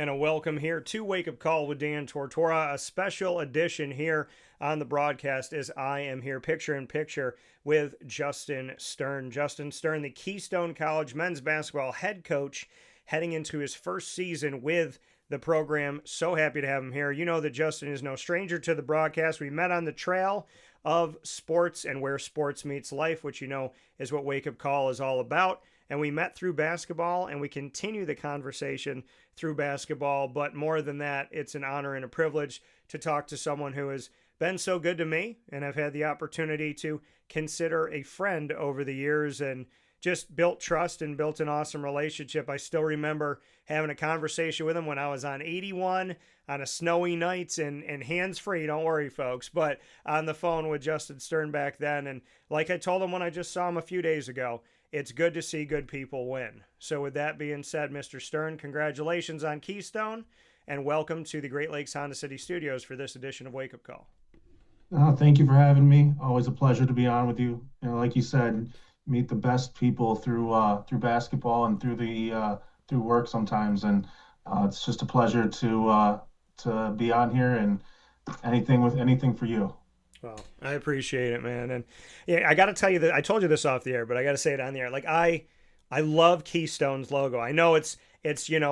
and a welcome here to Wake Up Call with Dan Tortora, a special edition here on the broadcast as I am here picture in picture with Justin Stern. Justin Stern, the Keystone College men's basketball head coach, heading into his first season with the program. So happy to have him here. You know that Justin is no stranger to the broadcast. We met on the trail of sports and where sports meets life, which you know is what Wake Up Call is all about. And we met through basketball, and we continue the conversation through basketball. But more than that, it's an honor and a privilege to talk to someone who has been so good to me, and I've had the opportunity to consider a friend over the years, and just built trust and built an awesome relationship. I still remember having a conversation with him when I was on 81 on a snowy night and hands-free, don't worry, folks, but on the phone with Justin Stern back then. And like I told him when I just saw him a few days ago, it's good to see good people win. So with that being said, Mr. Stern, congratulations on Keystone, and welcome to the Great Lakes Honda City Studios for this edition of Wake Up Call. Thank you for having me. Always a pleasure to be on with you. You know, like you said, meet the best people through basketball and through work sometimes, and it's just a pleasure to be on here and anything for you. Well, I appreciate it, man. And yeah, I got to tell you that I told you this off the air, but I got to say it on the air. Like I love Keystone's logo. I know it's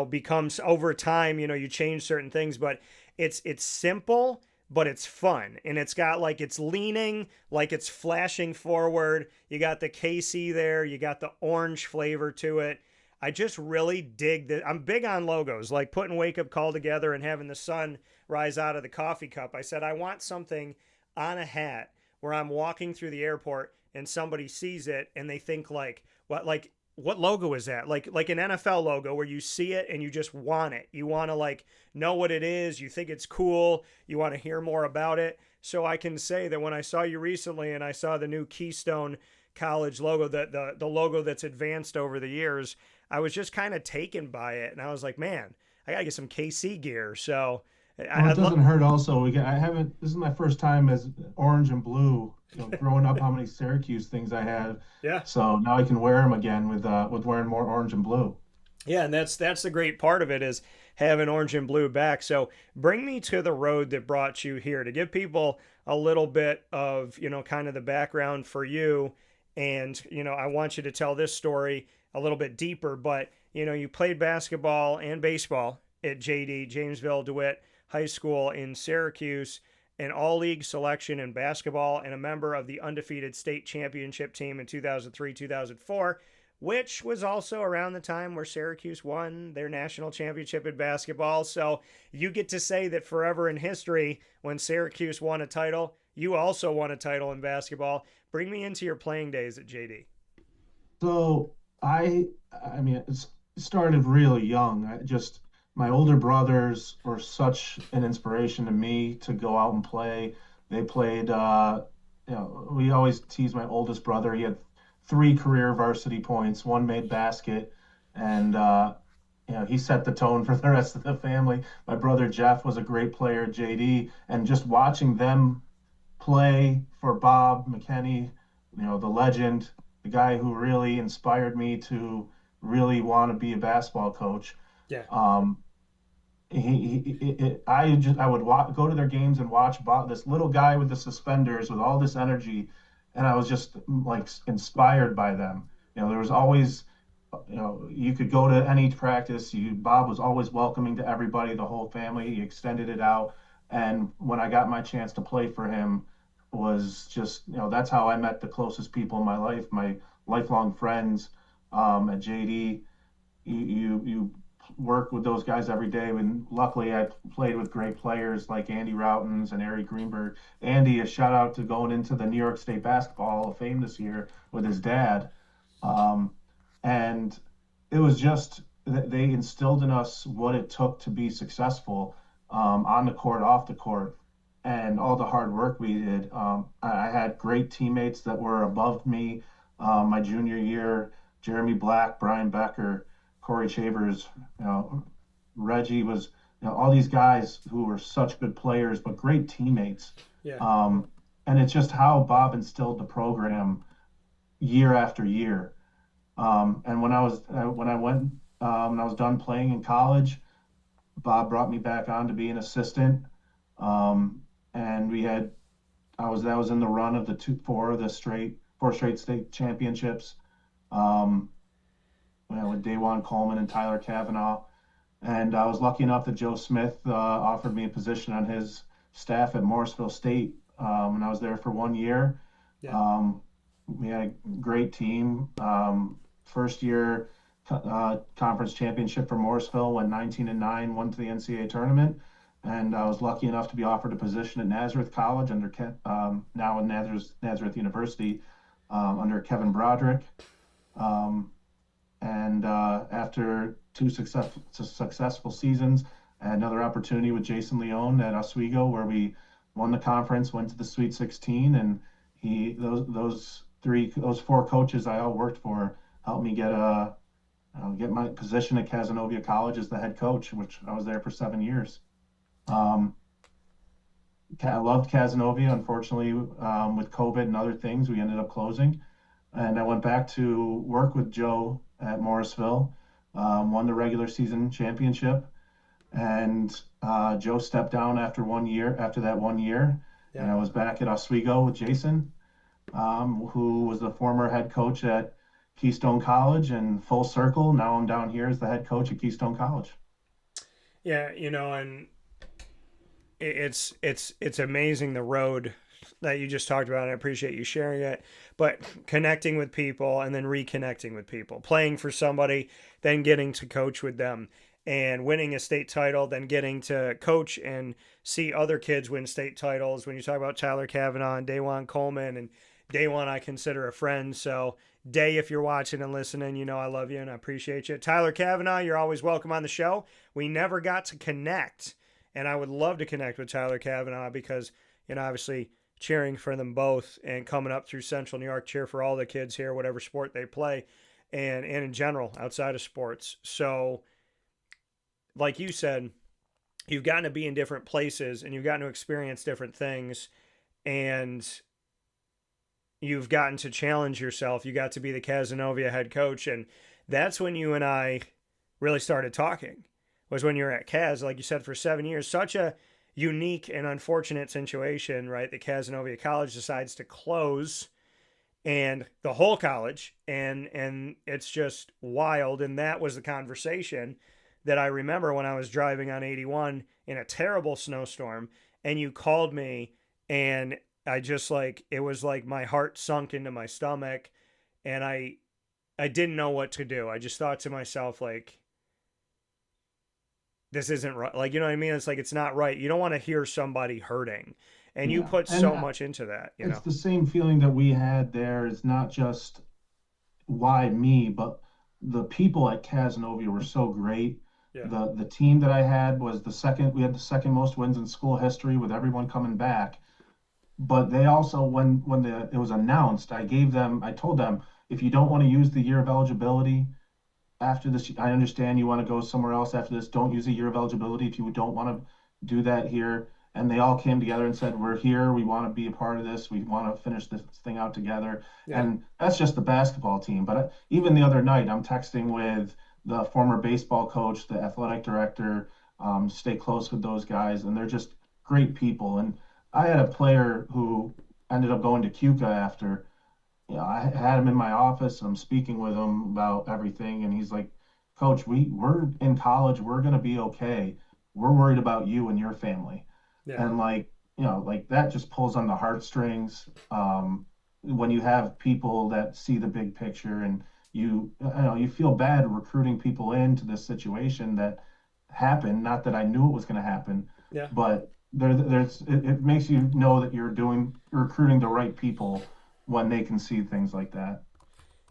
becomes over time, you change certain things, but it's simple, but it's fun. And it's got it's leaning, like it's flashing forward. You got the KC there, you got the orange flavor to it. I just really dig that. I'm big on logos, like putting Wake Up Call together and having the sun rise out of the coffee cup. I said, I want something on a hat where I'm walking through the airport and somebody sees it and they think what logo is that? Like an NFL logo where you see it and you just want it. You want to know what it is. You think it's cool. You want to hear more about it. So I can say that when I saw you recently and I saw the new Keystone College logo, the logo that's advanced over the years, I was just kind of taken by it. And I was like, man, I got to get some KC gear. So Well, it doesn't hurt also. I haven't, this is my first time as orange and blue, growing up, how many Syracuse things I had. yeah. So now I can wear them again with wearing more orange and blue. Yeah, and that's the great part of it is having orange and blue back. So bring me to the road that brought you here to give people a little bit of, kind of the background for you. And, I want you to tell this story a little bit deeper, but, you played basketball and baseball at JD, Jamesville-DeWitt High School in Syracuse, an all-league selection in basketball, and a member of the undefeated state championship team in 2003-2004, which was also around the time where Syracuse won their national championship in basketball. So you get to say that forever in history, when Syracuse won a title, you also won a title in basketball. Bring me into your playing days at JD. So I mean, it started really young. My older brothers were such an inspiration to me to go out and play. They played, we always tease my oldest brother. He had three career varsity points, one made basket, and he set the tone for the rest of the family. My brother Jeff was a great player at JD, and just watching them play for Bob McKenney, the legend, the guy who really inspired me to really want to be a basketball coach. Yeah. I would go to their games and watch Bob, this little guy with the suspenders with all this energy, and I was just inspired by them. There was always, you could go to any practice. Bob was always welcoming to everybody, the whole family. He extended it out, and when I got my chance to play for him, was just that's how I met the closest people in my life, my lifelong friends at JD. You work with those guys every day. And luckily, I played with great players like Andy Routens and Ari Greenberg. Andy, a shout out to going into the New York State Basketball Hall of Fame this year with his dad. And it was just they instilled in us what it took to be successful on the court, off the court, and all the hard work we did. I had great teammates that were above me my junior year: Jeremy Black, Brian Becker, Corey Chavers, Reggie was, all these guys who were such good players, but great teammates. Yeah. And it's just how Bob instilled the program year after year. And when I was done playing in college, Bob brought me back on to be an assistant. And that was in the run of four straight state championships. Um, with Dawan Coleman and Tyler Kavanaugh. And I was lucky enough that Joe Smith offered me a position on his staff at Morrisville State. And I was there for 1 year. Yeah. We had a great team. First year conference championship for Morrisville, went 19-9, won to the NCAA tournament. And I was lucky enough to be offered a position at Nazareth College now in Nazareth University under Kevin Broderick. And after two successful seasons, I had another opportunity with Jason Leone at Oswego, where we won the conference, went to the Sweet 16, and those four coaches I all worked for helped me get my position at Cazenovia College as the head coach, which I was there for 7 years. I loved Cazenovia. Unfortunately, with COVID and other things, we ended up closing. And I went back to work with Joe at Morrisville, won the regular season championship. And Joe stepped down after that 1 year. Yeah. And I was back at Oswego with Jason, who was the former head coach at Keystone College, and full circle. Now I'm down here as the head coach at Keystone College. Yeah, and it's amazing the road that you just talked about. And I appreciate you sharing it. But connecting with people and then reconnecting with people, playing for somebody, then getting to coach with them, and winning a state title, then getting to coach and see other kids win state titles. When you talk about Tyler Kavanaugh and Dawan Coleman, and Dawan I consider a friend. So Day, if you're watching and listening, I love you and I appreciate you. Tyler Kavanaugh, you're always welcome on the show. We never got to connect, and I would love to connect with Tyler Kavanaugh because, obviously cheering for them both and coming up through Central New York, cheer for all the kids here, whatever sport they play, and in general, outside of sports. So, like you said, you've gotten to be in different places and you've gotten to experience different things, and you've gotten to challenge yourself. You got to be the Cazenovia head coach, and that's when you and I really started talking, was when you were at Caz, like you said, for 7 years. Such a unique and unfortunate situation, right? The Cazenovia College decides to close, and the whole college, and it's just wild. And that was the conversation that I remember when I was driving on 81 in a terrible snowstorm, and you called me, and I just it was like my heart sunk into my stomach, and I didn't know what to do. I just thought to myself, this isn't right. You know what I mean? It's it's not right. You don't want to hear somebody hurting, and you put so much into that. It's the same feeling that we had there. It's not just why me, but the people at Cazenovia were so great. Yeah. The team that I had was we had the second most wins in school history with everyone coming back. But they also, when it was announced, I told them, if you don't want to use the year of eligibility after this, I understand you want to go somewhere else after this. Don't use a year of eligibility if you don't want to do that here. And they all came together and said, we're here. We want to be a part of this. We want to finish this thing out together. Yeah. And that's just the basketball team. But even the other night, I'm texting with the former baseball coach, the athletic director, stay close with those guys. And they're just great people. And I had a player who ended up going to Cuca after. I had him in my office, and I'm speaking with him about everything, and he's like, Coach, we're in college, we're gonna be okay. We're worried about you and your family. Yeah. And that just pulls on the heartstrings. When you have people that see the big picture, and you feel bad recruiting people into this situation that happened. Not that I knew it was going to happen, yeah, but it makes you know that you're recruiting the right people when they can see things like that.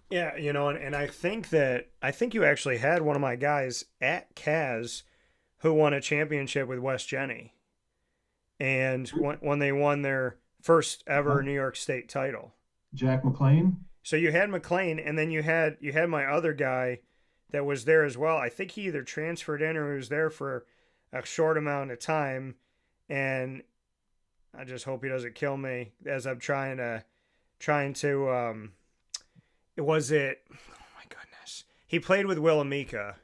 Yeah, and I think you actually had one of my guys at Caz who won a championship with West Jenny, and when they won their first ever New York State title, Jack McLean. So you had McLean, and then you had my other guy that was there as well. I think he either transferred in or he was there for a short amount of time. And I just hope he doesn't kill me as I'm trying to, oh my goodness. He played with Willamika,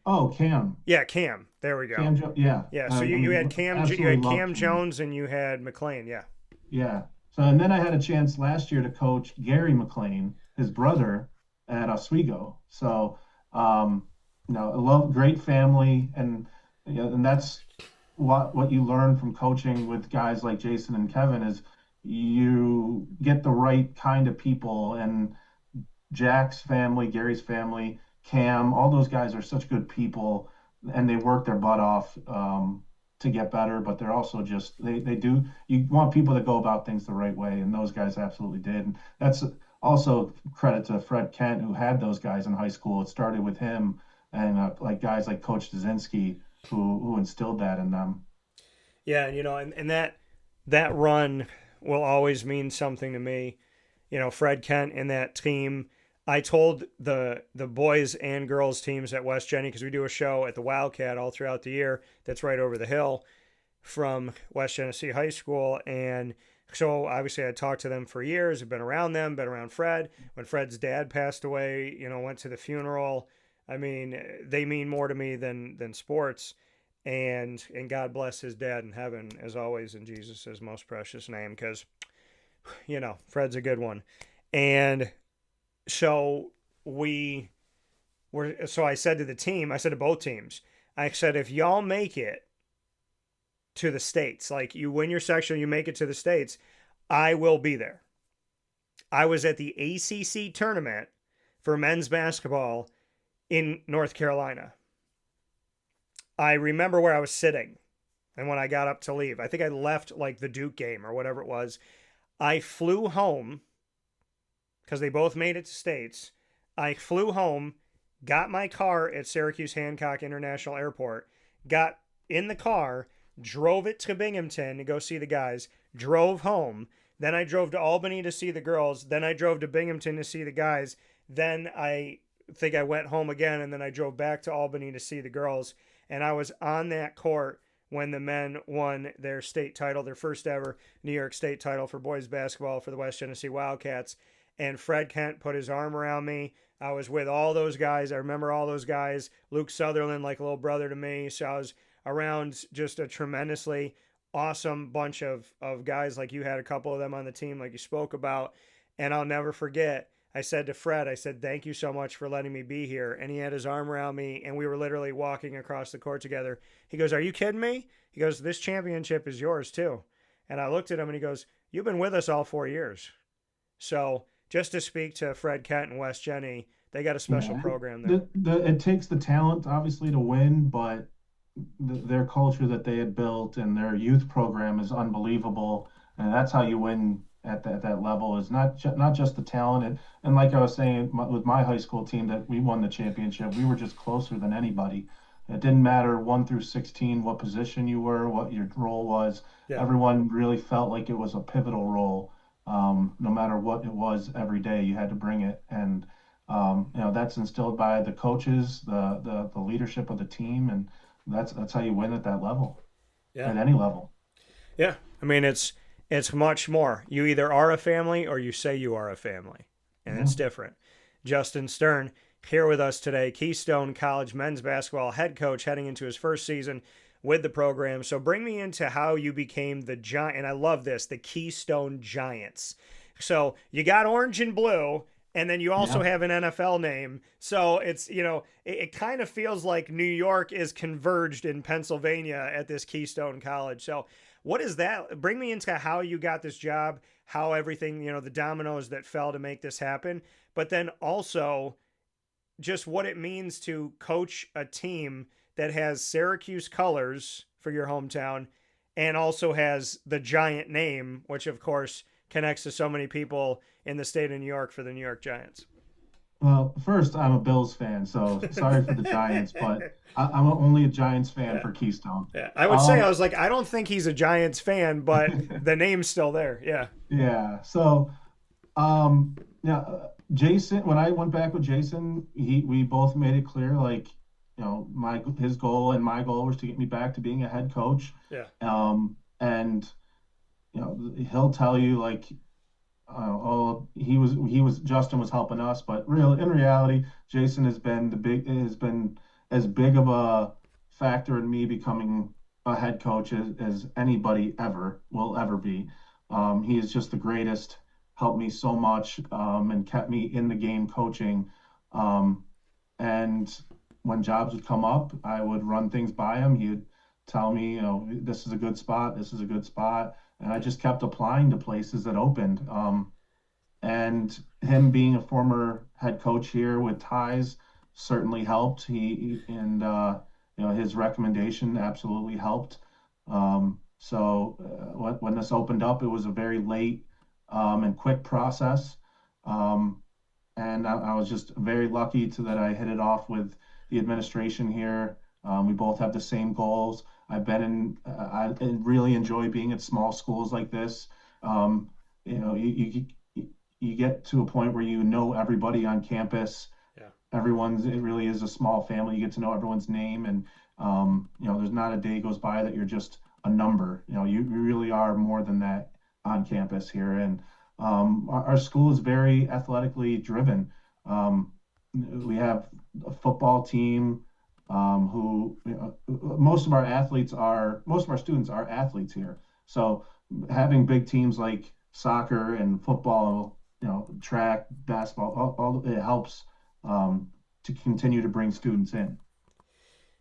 Oh, Cam. Yeah, Cam. There we go. Yeah. Yeah, so I you mean, had you absolutely had love Cam Cam. Jones and you had McLean. Yeah. Yeah. So, and then I had a chance last year to coach Gary McLean, his brother, at Oswego. So, um, I love great family, and and that's what you learn from coaching with guys like Jason and Kevin is you get the right kind of people. And Jack's family, Gary's family, Cam, all those guys are such good people, and they work their butt off to get better. But they're also just they do. You want people that go about things the right way, and those guys absolutely did. And that's also credit to Fred Kent, who had those guys in high school. It started with him, and like guys like Coach Dzinski, who instilled that in them. Yeah, and that run will always mean something to me. Fred Kent and that team. I told the boys and girls teams at West Jenny, because we do a show at the Wildcat all throughout the year that's right over the hill from West Genesee High School. And so obviously I talked to them for years. I've been around them, been around Fred. When Fred's dad passed away, went to the funeral. I mean, they mean more to me than sports. And God bless his dad in heaven, as always, in Jesus' most precious name, because Fred's a good one. And so so I said to the team, I said to both teams, I said, if y'all make it to the States, like you win your section, you make it to the States, I will be there. I was at the ACC tournament for men's basketball in North Carolina. I remember where I was sitting and when I got up to leave. I think I left like the Duke game or whatever it was. I flew home because they both made it to States. I flew home, got my car at Syracuse Hancock International Airport, got in the car, drove it to Binghamton to go see the guys, drove home. Then I drove to Albany to see the girls. Then I drove to Binghamton to see the guys. Then I think I went home again, and then I drove back to Albany to see the girls. And I was on that court when the men won their state title, their first ever New York State title for boys basketball for the West Genesee Wildcats. And Fred Kent put his arm around me. I was with all those guys. I remember all those guys. Luke Sutherland, like a little brother to me. So I was around just a tremendously awesome bunch of guys. Like you had a couple of them on the team, like you spoke about. And I'll never forget, I said to Fred, I said, thank you so much for letting me be here. And he had his arm around me, and we were literally walking across the court together. He goes, are you kidding me? He goes, this championship is yours too. And I looked at him and he goes, you've been with us all 4 years. So just to speak to Fred Kent and West Jenny, they got a special Yeah, program there. it takes the talent obviously to win, but their culture that they had built and their youth program is unbelievable, and that's how you win at that level. Is not just the talent, and like I was saying with my high school team that we won the championship, we were just closer than anybody. It didn't matter 1 through 16 what position you were, what your role was. Yeah. Everyone really felt like it was a pivotal role. No matter what it was, every day you had to bring it, and that's instilled by the coaches, the leadership of the team, and that's how you win at that level, Yeah. at any level. Yeah. I mean, it's much more. You either are a family or you say you are a family, and it's different. Justin Stern here with us today, Keystone College men's basketball head coach heading into his first season with the program. So bring me into how you became the Giant, and I love this, the Keystone Giants. So you got orange and blue, and then you also have an NFL name. So it's, it kind of feels like New York is converged in Pennsylvania at this Keystone College. So what is that? Bring me into how you got this job, how everything, the dominoes that fell to make this happen, but then also just what it means to coach a team that has Syracuse colors for your hometown and also has the Giant name, which of course connects to so many people in the state of New York for the New York Giants. Well, first, I'm a Bills fan, so sorry for the Giants, but I'm only a Giants fan for Keystone. Yeah, I would say, I was like, I don't think he's a Giants fan, but the name's still there. Yeah. Yeah. So, yeah, Jason, when I went back with Jason, we both made it clear, like, his goal and my goal was to get me back to being a head coach. Yeah. And he'll tell you like, Justin was helping us, but in reality, Jason has been as big of a factor in me becoming a head coach as anybody ever will ever be. He is just the greatest, helped me so much, and kept me in the game coaching. Um, and when jobs would come up, I would run things by him. He would tell me, this is a good spot, this is a good spot. And I just kept applying to places that opened. And him being a former head coach here with ties certainly helped. And his recommendation absolutely helped. When this opened up, it was a very late and quick process. Um, and I was just very lucky that I hit it off with the administration here. We both have the same goals. I really enjoy being at small schools like this. Um, you know, you get to a point where you know everybody on campus. Yeah. It really is a small family. You get to know everyone's name, and there's not a day goes by that you're just a number. You really are more than that on campus here, and our school is very athletically driven. We have a football team who most of our students are athletes here. So having big teams like soccer and football, track, basketball, it helps to continue to bring students in.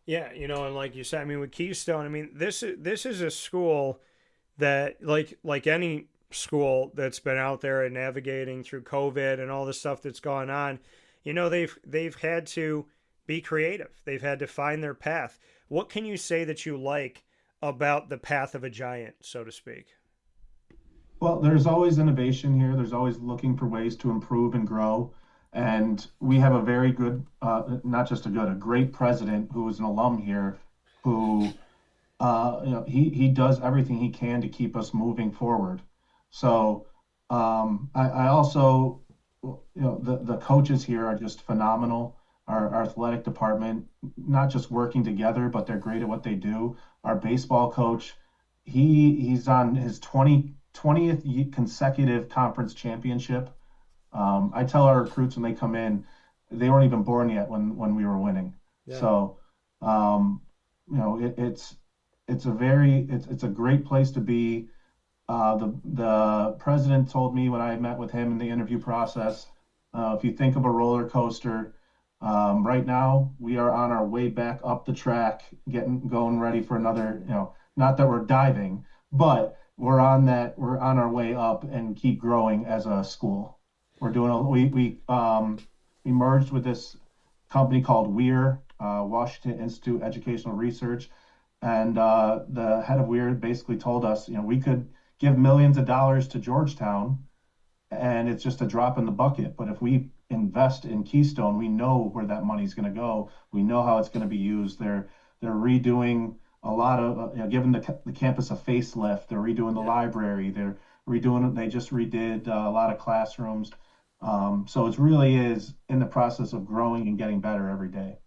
Yeah, and like you said, I mean, with Keystone, I mean, this is a school that, like any school that's been out there and navigating through COVID and all the stuff that's gone on, they've had to be creative. They've had to find their path. What can you say that you like about the path of a giant, so to speak? Well, there's always innovation here. There's always looking for ways to improve and grow. And we have a very good, not just a great president who is an alum here, who, he does everything he can to keep us moving forward. So I also, the coaches here are just phenomenal. Our athletic department, not just working together, but they're great at what they do. Our baseball coach, he's on his 20th consecutive conference championship. I tell our recruits when they come in, they weren't even born yet when we were winning. Yeah. So, um, it's a great place to be. The president told me when I met with him in the interview process, if you think of a roller coaster, right now we are on our way back up the track, going ready for another. Not that we're diving, but we're on our way up and keep growing as a school. We're doing a we merged with this company called Washington Institute Educational Research, and the head of WEIR basically told us, we could give millions of dollars to Georgetown, and it's just a drop in the bucket. But if we invest in Keystone, we know where that money's going to go. We know how it's going to be used. They're redoing a lot of giving the campus a facelift. They're redoing the library. They're redoing it. They just redid a lot of classrooms. So it really is in the process of growing and getting better every day.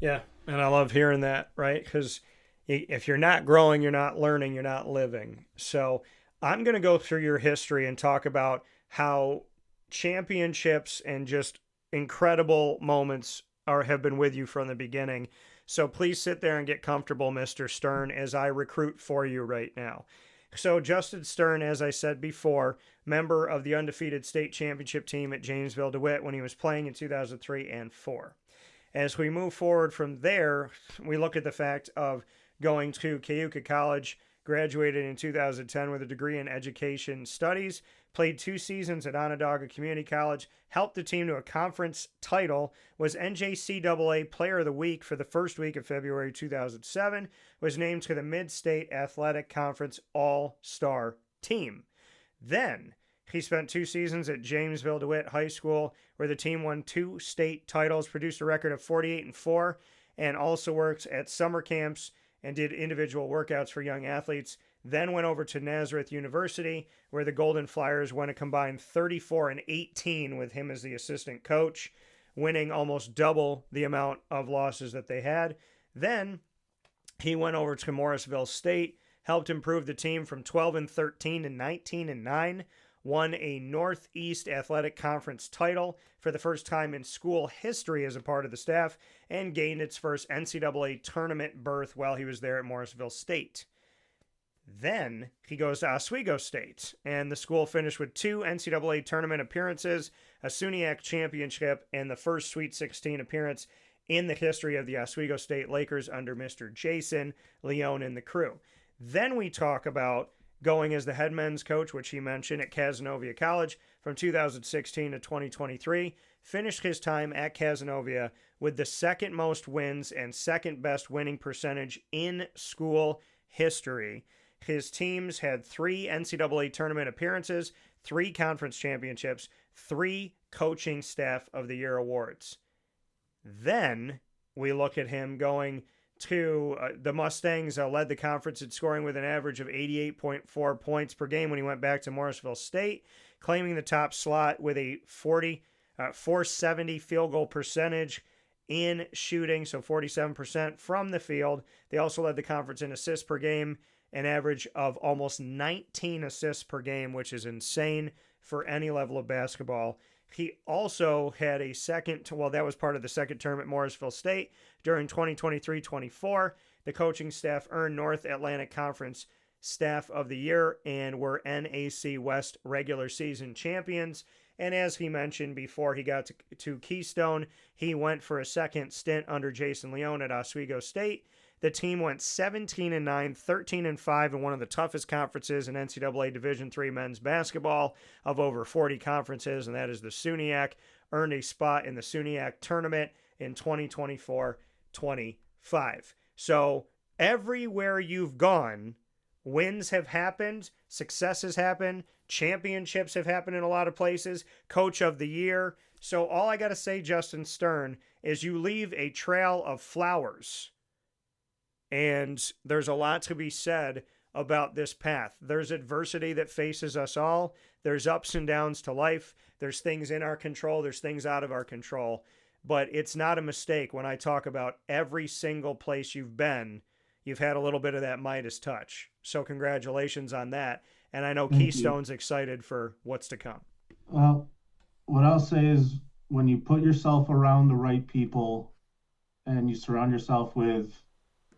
Yeah, and I love hearing that, right? Because if you're not growing, you're not learning, you're not living. So I'm going to go through your history and talk about how championships and just incredible moments have been with you from the beginning. So please sit there and get comfortable, Mr. Stern, as I recruit for you right now. So Justin Stern, as I said before, member of the undefeated state championship team at Jamesville-DeWitt when he was playing in 2003 and 4. As we move forward from there, we look at the fact of going to Cazenovia College, graduated in 2010 with a degree in education studies, played 2 seasons at Onondaga Community College, helped the team to a conference title, was NJCAA Player of the Week for the first week of February 2007, was named to the Mid-State Athletic Conference All-Star Team. Then he spent 2 seasons at Jamesville-DeWitt High School, where the team won 2 state titles, produced a record of 48-4, and also worked at summer camps and did individual workouts for young athletes. Then went over to Nazareth University, where the Golden Flyers won a combined 34-18 with him as the assistant coach, winning almost double the amount of losses that they had. Then he went over to Morrisville State, helped improve the team from 12-13 to 19-9, won a Northeast Athletic Conference title for the first time in school history as a part of the staff, and gained its first NCAA tournament berth while he was there at Morrisville State. Then he goes to Oswego State, and the school finished with 2 NCAA tournament appearances, a SUNYAC championship, and the first Sweet 16 appearance in the history of the Oswego State Lakers under Mr. Jason Leone and the crew. Then we talk about going as the head men's coach, which he mentioned, at Cazenovia College from 2016 to 2023. Finished his time at Cazenovia with the second most wins and second best winning percentage in school history. His teams had 3 NCAA tournament appearances, 3 conference championships, 3 coaching staff of the year awards. Then we look at him going to the Mustangs, led the conference in scoring with an average of 88.4 points per game when he went back to Morrisville State, claiming the top slot with a 470 field goal percentage in shooting, so 47% from the field. They also led the conference in assists per game, an average of almost 19 assists per game, which is insane for any level of basketball. He also had a that was part of the second term at Morrisville State. During 2023-24, the coaching staff earned North Atlantic Conference Staff of the Year and were NAC West regular season champions. And as he mentioned before he got to Keystone, he went for a second stint under Jason Leone at Oswego State. The team went 17-9, 13-5 in one of the toughest conferences in NCAA Division III men's basketball of over 40 conferences, and that is the SUNYAC. Earned a spot in the SUNYAC tournament in 2024-25. So everywhere you've gone, wins have happened, successes happen, championships have happened in a lot of places, coach of the year. So all I got to say, Justin Stern, is you leave a trail of flowers. And there's a lot to be said about this path. There's adversity that faces us all. There's ups and downs to life. There's things in our control. There's things out of our control. But it's not a mistake when I talk about every single place you've been, you've had a little bit of that Midas touch. So congratulations on that. And I know Keystone's excited for what's to come. Well, what I'll say is when you put yourself around the right people and you surround yourself with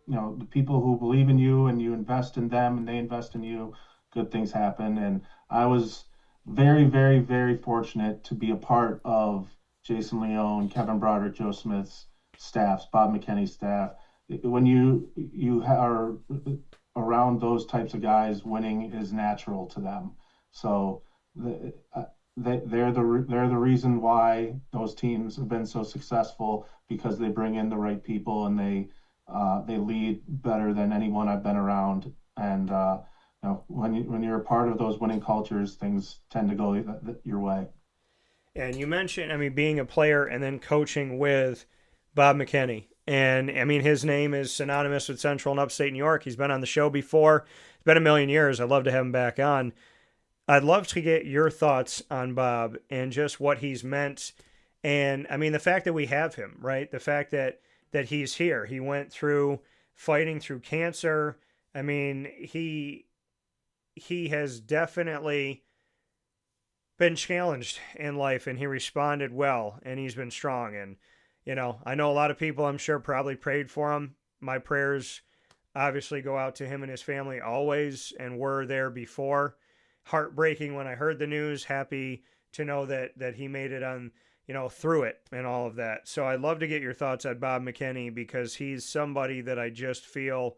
the people who believe in you and you invest in them and they invest in you, good things happen. And I was very, very, very fortunate to be a part of Jason Leone, Kevin Broderick, Joe Smith's staffs, Bob McKenney's staff. When you are around those types of guys, winning is natural to them. So they're the reason why those teams have been so successful, because they bring in the right people and they lead better than anyone I've been around. And when you're a part of those winning cultures, things tend to go your way. And you mentioned, being a player and then coaching with Bob McKenney. And, his name is synonymous with Central and Upstate New York. He's been on the show before. It's been a million years. I'd love to have him back on. I'd love to get your thoughts on Bob and just what he's meant. And, the fact that we have him, right? The fact that he's here. He went through fighting through cancer. He has definitely been challenged in life, and he responded well, and he's been strong. And, I know a lot of people, I'm sure, probably prayed for him. My prayers obviously go out to him and his family always, and were there before. Heartbreaking when I heard the news. Happy to know that he made it on, through it and all of that. So I'd love to get your thoughts on Bob McKenney, because he's somebody that I just feel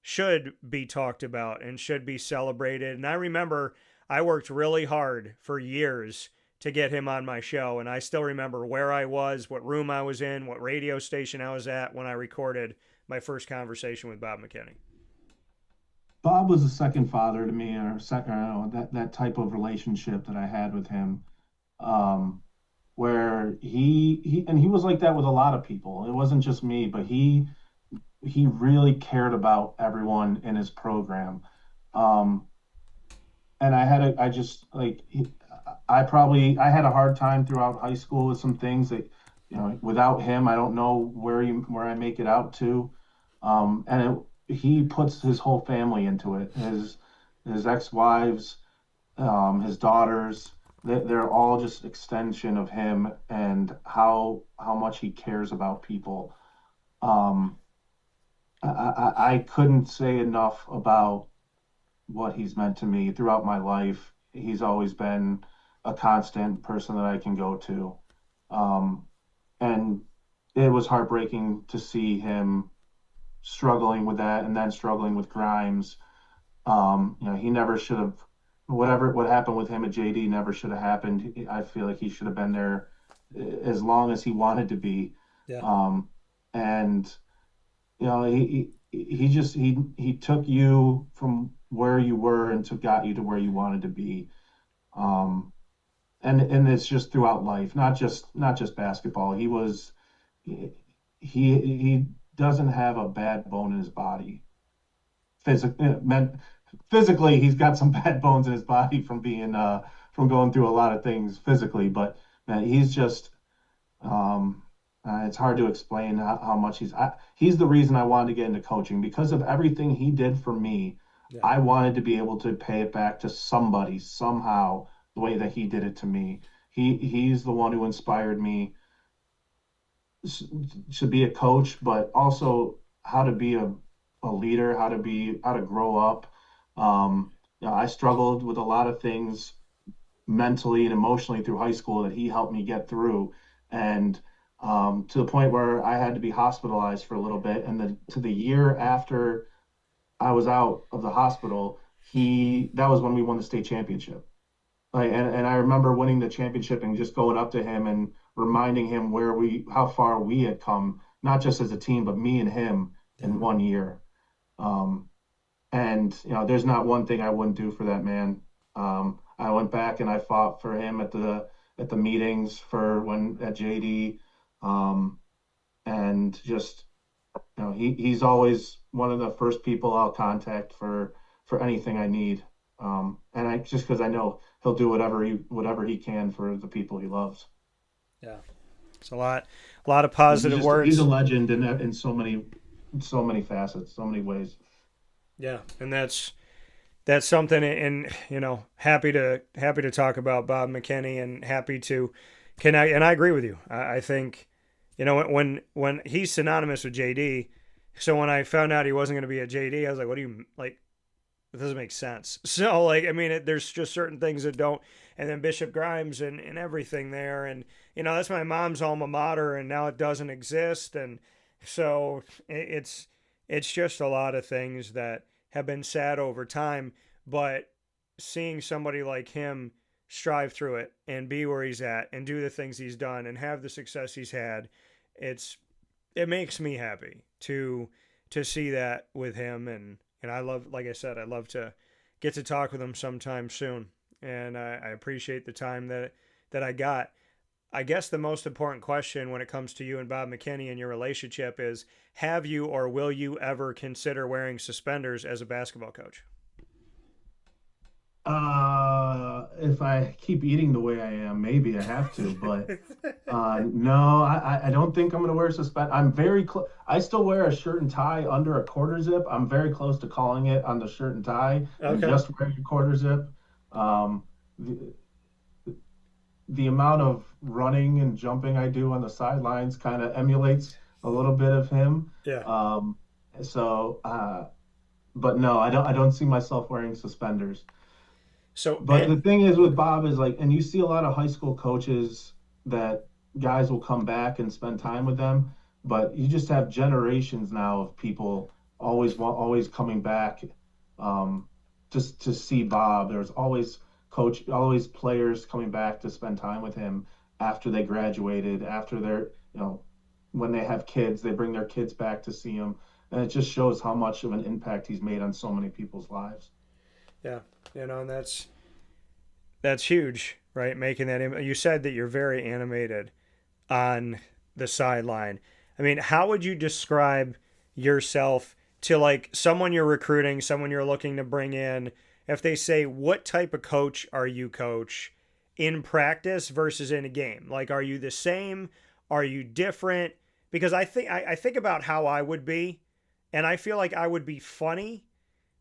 should be talked about and should be celebrated. And I remember I worked really hard for years to get him on my show, and I still remember where I was, what room I was in, what radio station I was at when I recorded my first conversation with Bob McKenney. Bob was a second father to me, or that type of relationship that I had with him, where he was like that with a lot of people. It wasn't just me, but he really cared about everyone in his program. And I had a hard time throughout high school with some things that, without him, I don't know where I make it out to. He puts his whole family into it, his ex-wives, his daughters. They're all just extension of him and how much he cares about people. Um, I couldn't say enough about what he's meant to me throughout my life. He's always been a constant person that I can go to. Um, and it was heartbreaking to see him struggling with that and then struggling with Grimes. He never should have, what happened with him at JD never should have happened. I feel like he should have been there as long as he wanted to be. Yeah. And he took you from where you were and got you to where you wanted to be. Um, and it's just throughout life, not just basketball. He doesn't have a bad bone in his body. Physically, he's got some bad bones in his body from going through a lot of things physically, but man, he's just it's hard to explain how much he's the reason I wanted to get into coaching because of everything he did for me. Yeah. I wanted to be able to pay it back to somebody somehow the way that he did it to me. He's the one who inspired me to be a coach, but also how to be a leader, how to grow up. I struggled with a lot of things mentally and emotionally through high school that he helped me get through, and to the point where I had to be hospitalized for a little bit. And to the year after I was out of the hospital, that was when we won the state championship. And I remember winning the championship and just going up to him and reminding him how far we had come, not just as a team, but me and him in 1 year. And there's not one thing I wouldn't do for that man. I went back and I fought for him at the meetings for when at JD, and just he's always one of the first people I'll contact for anything I need. And I just because I know he'll do whatever he can for the people he loves. Yeah, it's a lot of positive words. He's a legend in so many facets, so many ways. Yeah, and that's something. And happy to talk about Bob McKenney and happy to connect. And I agree with you. I think when he's synonymous with JD. So when I found out he wasn't going to be at JD, I was like, what do you like? It doesn't make sense. So there's just certain things that don't. And then Bishop Grimes and everything there. And, that's my mom's alma mater and now it doesn't exist. And so it's just a lot of things that have been sad over time, but seeing somebody like him strive through it and be where he's at and do the things he's done and have the success he's had, it makes me happy to see that with him. And I love, like I said, I'd love to get to talk with him sometime soon. And I appreciate the time that I got. I guess the most important question when it comes to you and Bob McKenney and your relationship is, have you or will you ever consider wearing suspenders as a basketball coach? If I keep eating the way I am, maybe I have to, but no, I don't think I'm going to wear suspend. I'm very close. I still wear a shirt and tie under a quarter zip. I'm very close to calling it on the shirt and tie and just wearing a quarter zip. The amount of running and jumping I do on the sidelines kind of emulates a little bit of him. Yeah. But no, I don't see myself wearing suspenders. But the thing is with Bob is and you see a lot of high school coaches that guys will come back and spend time with them, but you just have generations now of people always coming back, just to see Bob. There's always players coming back to spend time with him after they graduated, after they're, when they have kids, they bring their kids back to see him. And it just shows how much of an impact he's made on so many people's lives. Yeah, and that's huge, right? Making that. You said that you're very animated on the sideline. How would you describe yourself to someone you're recruiting, someone you're looking to bring in? If they say, what type of coach are you, coach, in practice versus in a game? Are you the same? Are you different? Because I think about how I would be, and I feel like I would be funny,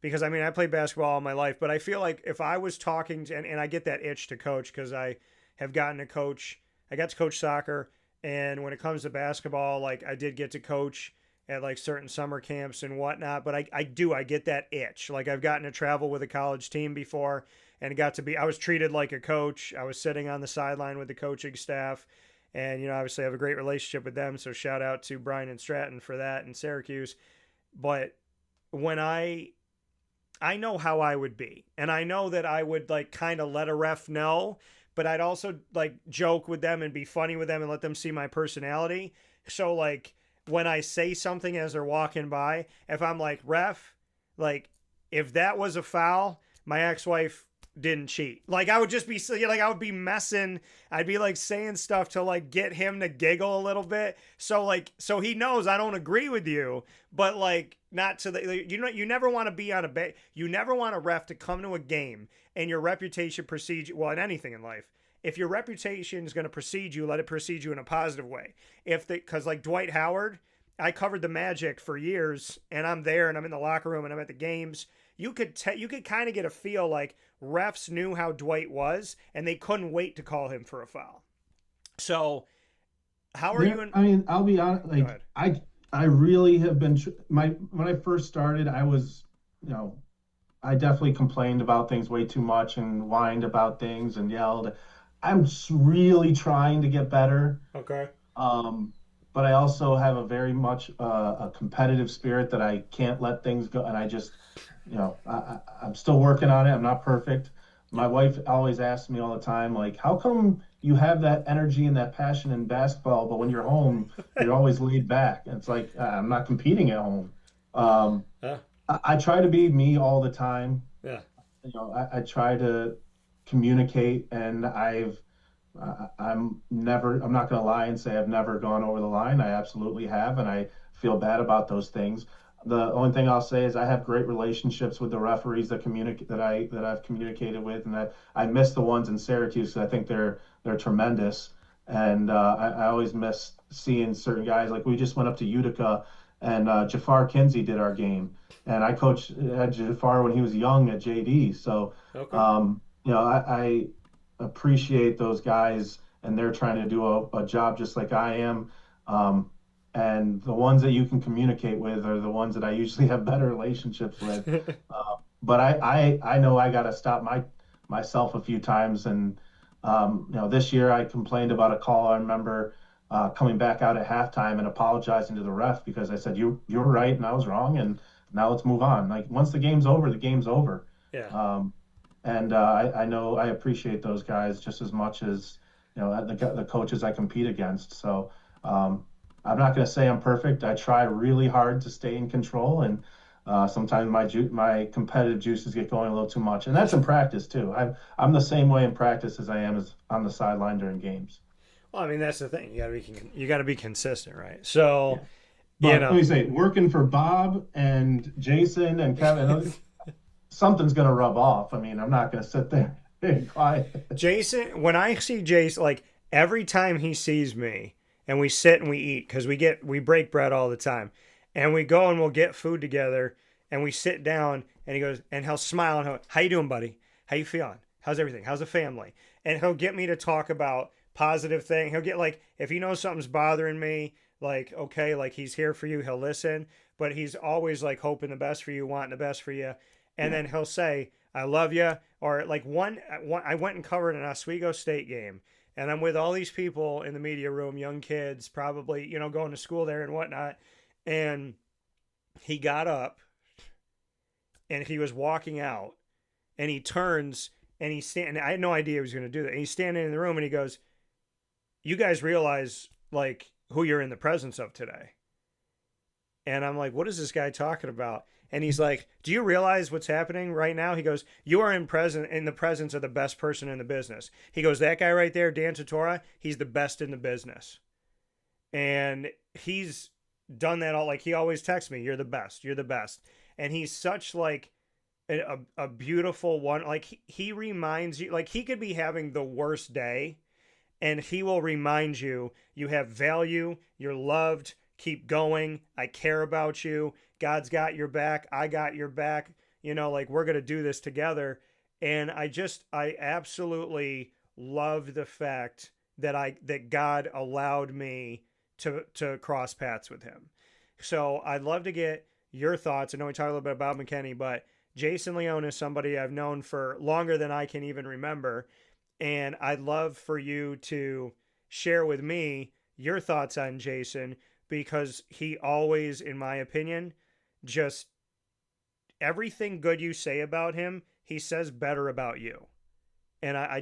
because I mean, I played basketball all my life, but I feel like if I was talking to, and I get that itch to coach because I have gotten to coach, I got to coach soccer. And when it comes to basketball, like I did get to coach at like certain summer camps and whatnot, but I get that itch. Like I've gotten to travel with a college team before and I was treated like a coach. I was sitting on the sideline with the coaching staff and, obviously I have a great relationship with them. So shout out to Brian and Stratton for that in Syracuse. But when I know how I would be, and I know that I would like kind of let a ref know, but I'd also like joke with them and be funny with them and let them see my personality. So like, when I say something as they're walking by, if I'm like, ref, like if that was a foul, my ex-wife didn't cheat. Like I would just be like, I would be messing. I'd be like saying stuff to like get him to giggle a little bit. So he knows I don't agree with you, but like not to the, you never want to be on you never want a ref to come to a game and your reputation precedes you. Well, in anything in life, if your reputation is going to precede you, let it precede you in a positive way. Because like Dwight Howard, I covered the Magic for years, and I'm there, and I'm in the locker room, and I'm at the games. You could kind of get a feel like refs knew how Dwight was, and they couldn't wait to call him for a foul. So, how are you? I mean, I'll be honest. Like I really have been when I first started, I was, I definitely complained about things way too much and whined about things and yelled. I'm really trying to get better. Okay. But I also have a very much a competitive spirit that I can't let things go. And I just, I'm still working on it. I'm not perfect. My wife always asks me all the time, like, how come you have that energy and that passion in basketball, but when you're home, you're always laid back? And it's like, I'm not competing at home. I try to be me all the time. Yeah. I try to communicate, and I'm not going to lie and say I've never gone over the line. I absolutely have, and I feel bad about those things. The only thing I'll say is I have great relationships with the referees that I've communicated with, and I miss the ones in Syracuse. I think they're tremendous, and I always miss seeing certain guys. Like we just went up to Utica, and Jafar Kinsey did our game, and I coached Jafar when he was young at JD. So, okay. I appreciate those guys, and they're trying to do a job just like I am. And the ones that you can communicate with are the ones that I usually have better relationships with. But I know I got to stop myself a few times. And, this year I complained about a call. I remember coming back out at halftime and apologizing to the ref because I said, you were right and I was wrong. And now let's move on. Like once the game's over, the game's over. Yeah. And I know I appreciate those guys just as much as, the coaches I compete against. So, I'm not going to say I'm perfect. I try really hard to stay in control, and sometimes my competitive juices get going a little too much, and that's in practice too. I'm the same way in practice as I am as on the sideline during games. Well, I mean that's the thing. You got to be consistent, right? So, yeah. Let me say, working for Bob and Jason and Kevin, something's going to rub off. I mean, I'm not going to sit there and quiet. Jason, when I see Jason, like every time he sees me. And we sit and we eat because we break bread all the time, and we go and we'll get food together and we sit down and he goes and he'll smile and he'll, how you doing, buddy? How you feeling? How's everything? How's the family? And he'll get me to talk about positive thing. He'll get like if he knows something's bothering me, like okay, like he's here for you. He'll listen, but he's always like hoping the best for you, wanting the best for you, and then he'll say I love you. Or like one I went and covered an Oswego State game. And I'm with all these people in the media room, young kids, probably, going to school there and whatnot. And he got up and he was walking out and he turns and he's standing. I had no idea he was going to do that. And he's standing in the room and he goes, you guys realize like who you're in the presence of today. And I'm like, what is this guy talking about? And he's like, do you realize what's happening right now? He goes, you are in the presence of the best person in the business. He goes, that guy right there, Dan Tortora, he's the best in the business. And he's done that all. Like he always texts me, you're the best. You're the best. And he's such like a beautiful one. Like he reminds you, like he could be having the worst day and he will remind you, you have value, you're loved, keep going, I care about you. God's got your back. I got your back. like we're going to do this together. And I absolutely love the fact that God allowed me to cross paths with him. So I'd love to get your thoughts. I know we talked a little bit about McKenney, but Jason Leone is somebody I've known for longer than I can even remember. And I'd love for you to share with me your thoughts on Jason, because he always, in my opinion, just everything good you say about him, he says better about you. And I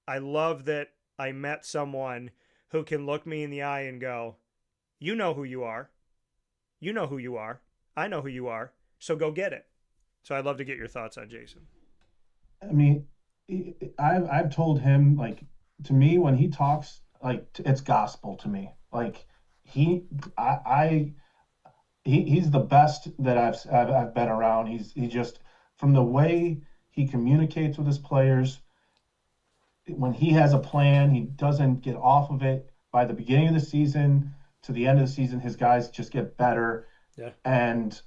I love that I met someone who can look me in the eye and go, "You know who you are. You know who you are. I know who you are. So go get it." So I'd love to get your thoughts on Jason. I mean, I've told him, like, to me when he talks, like, it's gospel to me. Like, he I he's the best that I've been around. He just, from the way he communicates with his players, when he has a plan, he doesn't get off of it. By the beginning of the season to the end of the season, his guys just get better. Yeah. And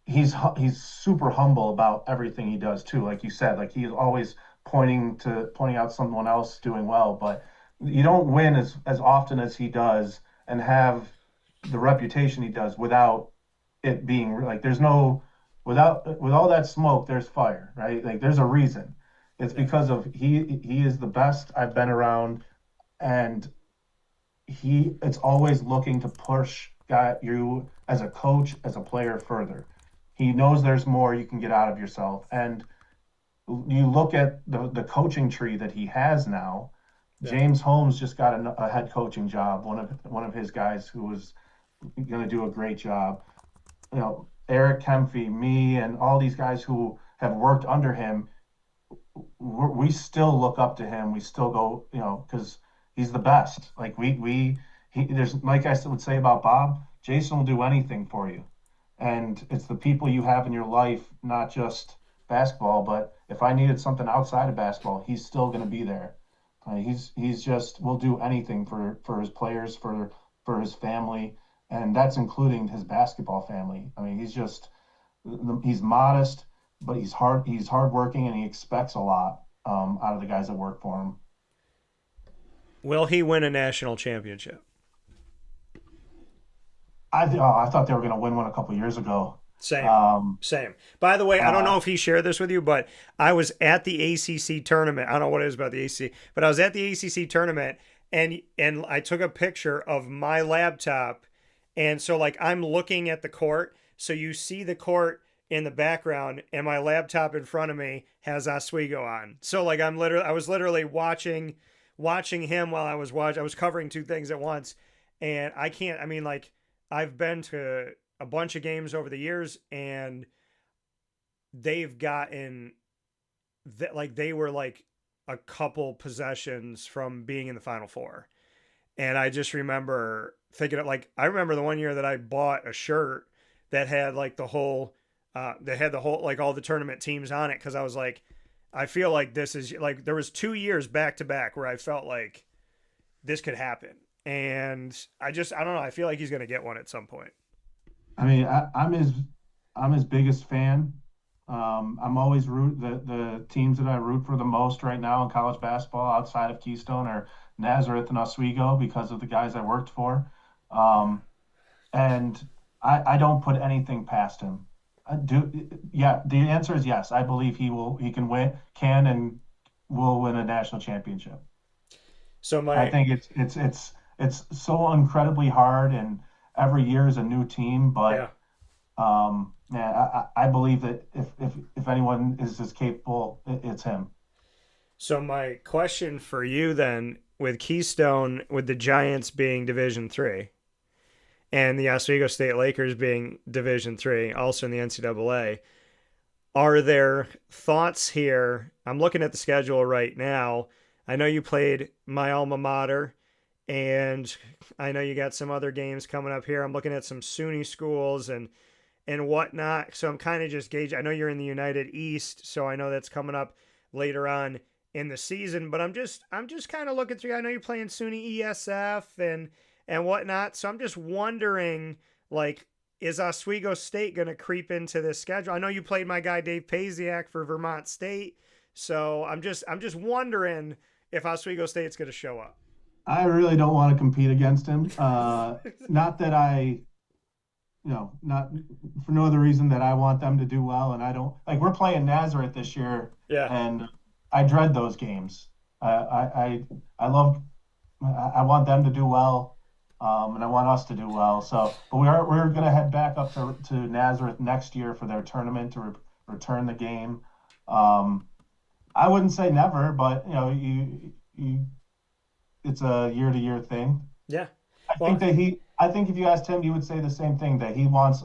he's super humble about everything he does too. Like you said, like he's always pointing out someone else doing well, but you don't win as often as he does and have the reputation he does without it being like, there's no, with all that smoke there's fire, right? Like there's a reason. It's because of he is the best I've been around, and it's always looking to push you as a coach, as a player further. He knows there's more you can get out of yourself. And you look at the coaching tree that he has now. Yeah. James Holmes just got a head coaching job, one of his guys who was going to do a great job. Eric Kempfey, me, and all these guys who have worked under him, we still look up to him. We still go, because he's the best. Like there's, like I would say about Bob, Jason will do anything for you. And it's the people you have in your life, not just basketball, but if I needed something outside of basketball, he's still going to be there. He's just will do anything for his players, for his family, and that's including his basketball family. I mean, he's modest, but he's hardworking, and he expects a lot out of the guys that work for him. Will he win a national championship? I thought they were going to win one a couple years ago. Same. By the way, I don't know if he shared this with you, but I was at the ACC tournament. I don't know what it is about the ACC, but I was at the ACC tournament, and I took a picture of my laptop, and so like I'm looking at the court, so you see the court in the background, and my laptop in front of me has Oswego on. So like I was literally watching him while I was covering two things at once, and I've been to a bunch of games over the years, and they've gotten that, like they were like a couple possessions from being in the Final Four. And I just remember thinking, like, I remember the one year that I bought a shirt that had like like all the tournament teams on it, because I was like, I feel like this is like, there was 2 years back to back where I felt like this could happen. And I don't know. I feel like he's going to get one at some point. I mean, I'm his biggest fan. I'm always the teams that I root for the most right now in college basketball outside of Keystone are Nazareth and Oswego, because of the guys I worked for. And I don't put anything past him. The answer is yes. I believe he can and will win a national championship. So I think it's so incredibly hard, and every year is a new team, but I believe that if anyone is as capable, it's him. So my question for you then, with Keystone, with the Giants being Division III, and the Oswego State Lakers being Division III, also in the NCAA, are there thoughts here? I'm looking at the schedule right now. I know you played my alma mater, and I know you got some other games coming up here. I'm looking at some SUNY schools and whatnot. So I'm kind of just gauging. I know you're in the United East, so I know that's coming up later on in the season. But I'm just kind of looking through. I know you're playing SUNY ESF and whatnot. So I'm just wondering, like, is Oswego State going to creep into this schedule? I know you played my guy Dave Paziak for Vermont State, so I'm just wondering if Oswego State's going to show up. I really don't want to compete against him. Not that I, not for no other reason that I want them to do well, and I don't like. We're playing Nazareth this year, Yeah. and I dread those games. I love. I want them to do well, and I want us to do well. So, but we're going to head back up to Nazareth next year for their tournament to return the game. Um, I wouldn't say never, but you it's a year to year thing. Yeah. I think Well, that I think if you asked him, he would say the same thing that he wants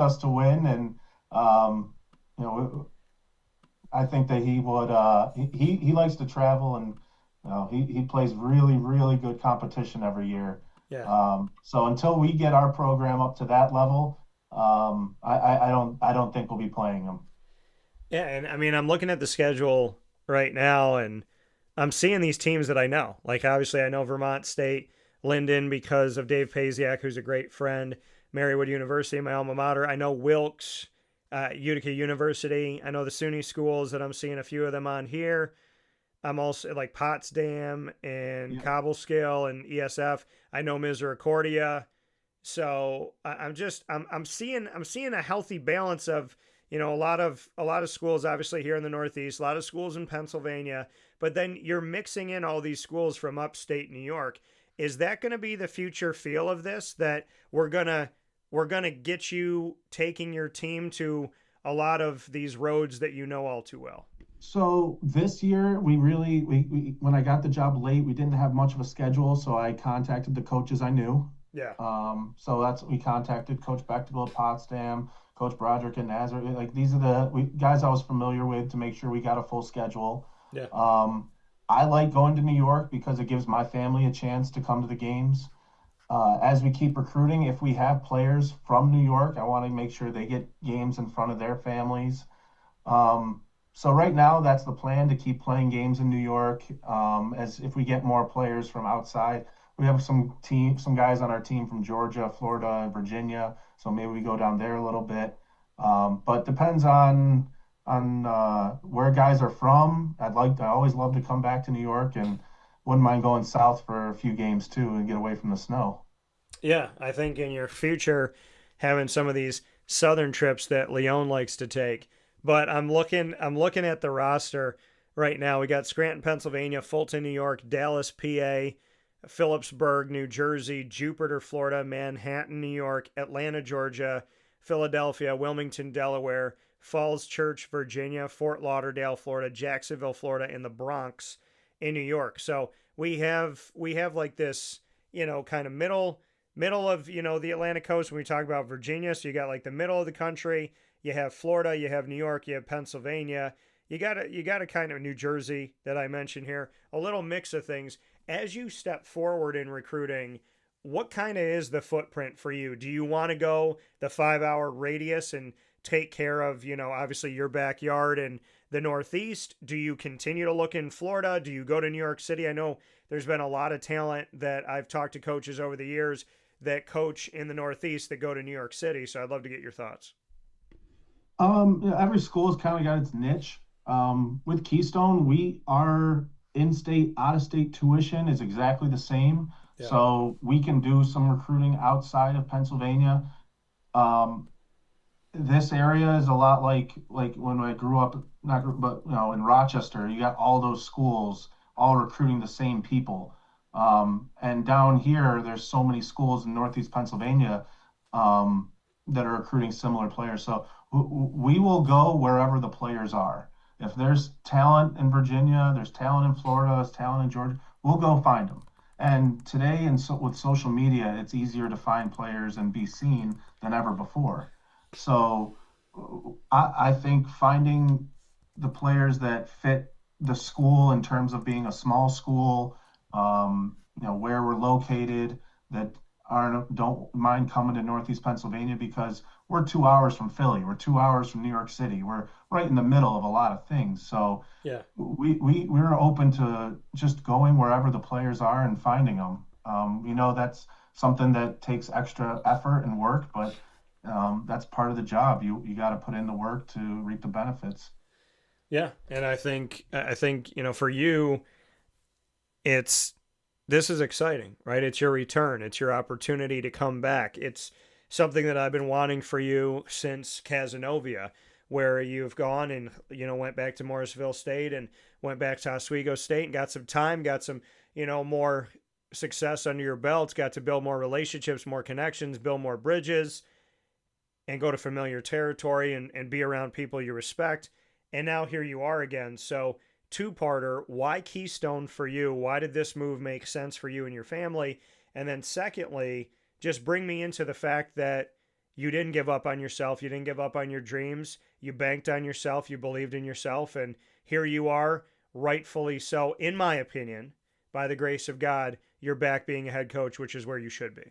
us to win, and um, you know, I think that he would. He likes to travel, and he plays really really good competition every year. yeah. So until we get our program up to that level, I don't think we'll be playing him. Yeah, and I mean, I'm looking at the schedule right now, and I'm seeing these teams that I know. Like, obviously, I know Vermont State, Linden because of Dave Paziak, who's a great friend. Marywood University, my alma mater. I know Wilkes, Utica University. I know the SUNY schools that I'm seeing a few of them on here. I'm also like Potsdam and Yeah. Cobleskill and ESF. I know Misericordia. So I'm seeing a healthy balance of a lot of schools obviously here in the Northeast, a lot of schools in Pennsylvania, but then you're mixing in all these schools from upstate New York. Is that going to be the future feel of this? That we're gonna get you taking your team to a lot of these roads that you know all too well. So this year, we when I got the job late, we didn't have much of a schedule, so I contacted the coaches I knew. Yeah, So we contacted Coach Bechtel at Potsdam, Coach Broderick at Nazareth. Like these are the guys I was familiar with to make sure we got a full schedule. yeah, I like going to New York because it gives my family a chance to come to the games. As we keep recruiting, if we have players from New York, I want to make sure they get games in front of their families. Um, so right now, that's the plan to keep playing games in New York. As if we get more players from outside, we have some guys on our team from Georgia, Florida, and Virginia. So maybe we go down there a little bit. But depends on where guys are from. I always love to come back to New York and wouldn't mind going south for a few games too and get away from the snow. yeah. I think in your future, having some of these southern trips that Leon likes to take. But I'm looking at the roster right now. We got Scranton, Pennsylvania, Fulton, New York, Dallas, PA, Phillipsburg, New Jersey, Jupiter, Florida, Manhattan, New York, Atlanta, Georgia, Philadelphia, Wilmington, Delaware, Falls Church, Virginia, Fort Lauderdale, Florida, Jacksonville, Florida, and the Bronx in New York. So we have like this, kind of middle of, the Atlantic coast when we talk about Virginia. So you got like the middle of the country. You have Florida, you have New York, you have Pennsylvania. You got a kind of New Jersey that I mentioned here. A little mix of things. As you step forward in recruiting, what kind of is the footprint for you? Do you want to go the 5 hour radius and take care of, obviously your backyard and the Northeast? Do you continue to look in Florida? Do you go to New York City? I know there's been a lot of talent that I've talked to coaches over the years that coach in the Northeast that go to New York City. So I'd love to get your thoughts. Every school's kind of got its niche. With Keystone, we are in-state, out-of-state tuition is exactly the same. Yeah. So we can do some recruiting outside of Pennsylvania. Um, this area is a lot like when I grew up, not but in Rochester, you got all those schools all recruiting the same people. And down here, there's so many schools in Northeast Pennsylvania um, that are recruiting similar players. So we will go wherever the players are. If there's talent in Virginia, there's talent in Florida, there's talent in Georgia, we'll go find them. And today, with social media, it's easier to find players and be seen than ever before. So I think finding the players that fit the school in terms of being a small school, where we're located, that aren't don't mind coming to Northeast Pennsylvania because we're 2 hours from Philly, we're 2 hours from New York City, we're right in the middle of a lot of things. So Yeah. we're open to just going wherever the players are and finding them. That's something that takes extra effort and work, but that's part of the job. You got to put in the work to reap the benefits. Yeah, and I think for you, it's this is exciting, right? It's your return. It's your opportunity to come back. It's something that I've been wanting for you since Cazenovia, where you've gone and went back to Morrisville State and went back to Oswego State and got some time, got some more success under your belt, got to build more relationships, more connections, build more bridges, and go to familiar territory and be around people you respect. And now here you are again. So, two-parter, why Keystone for you? Why did this move make sense for you and your family? And then secondly, just bring me into the fact that you didn't give up on yourself. You didn't give up on your dreams. You banked on yourself. You believed in yourself. And here you are, rightfully so, in my opinion, by the grace of God, you're back being a head coach, which is where you should be.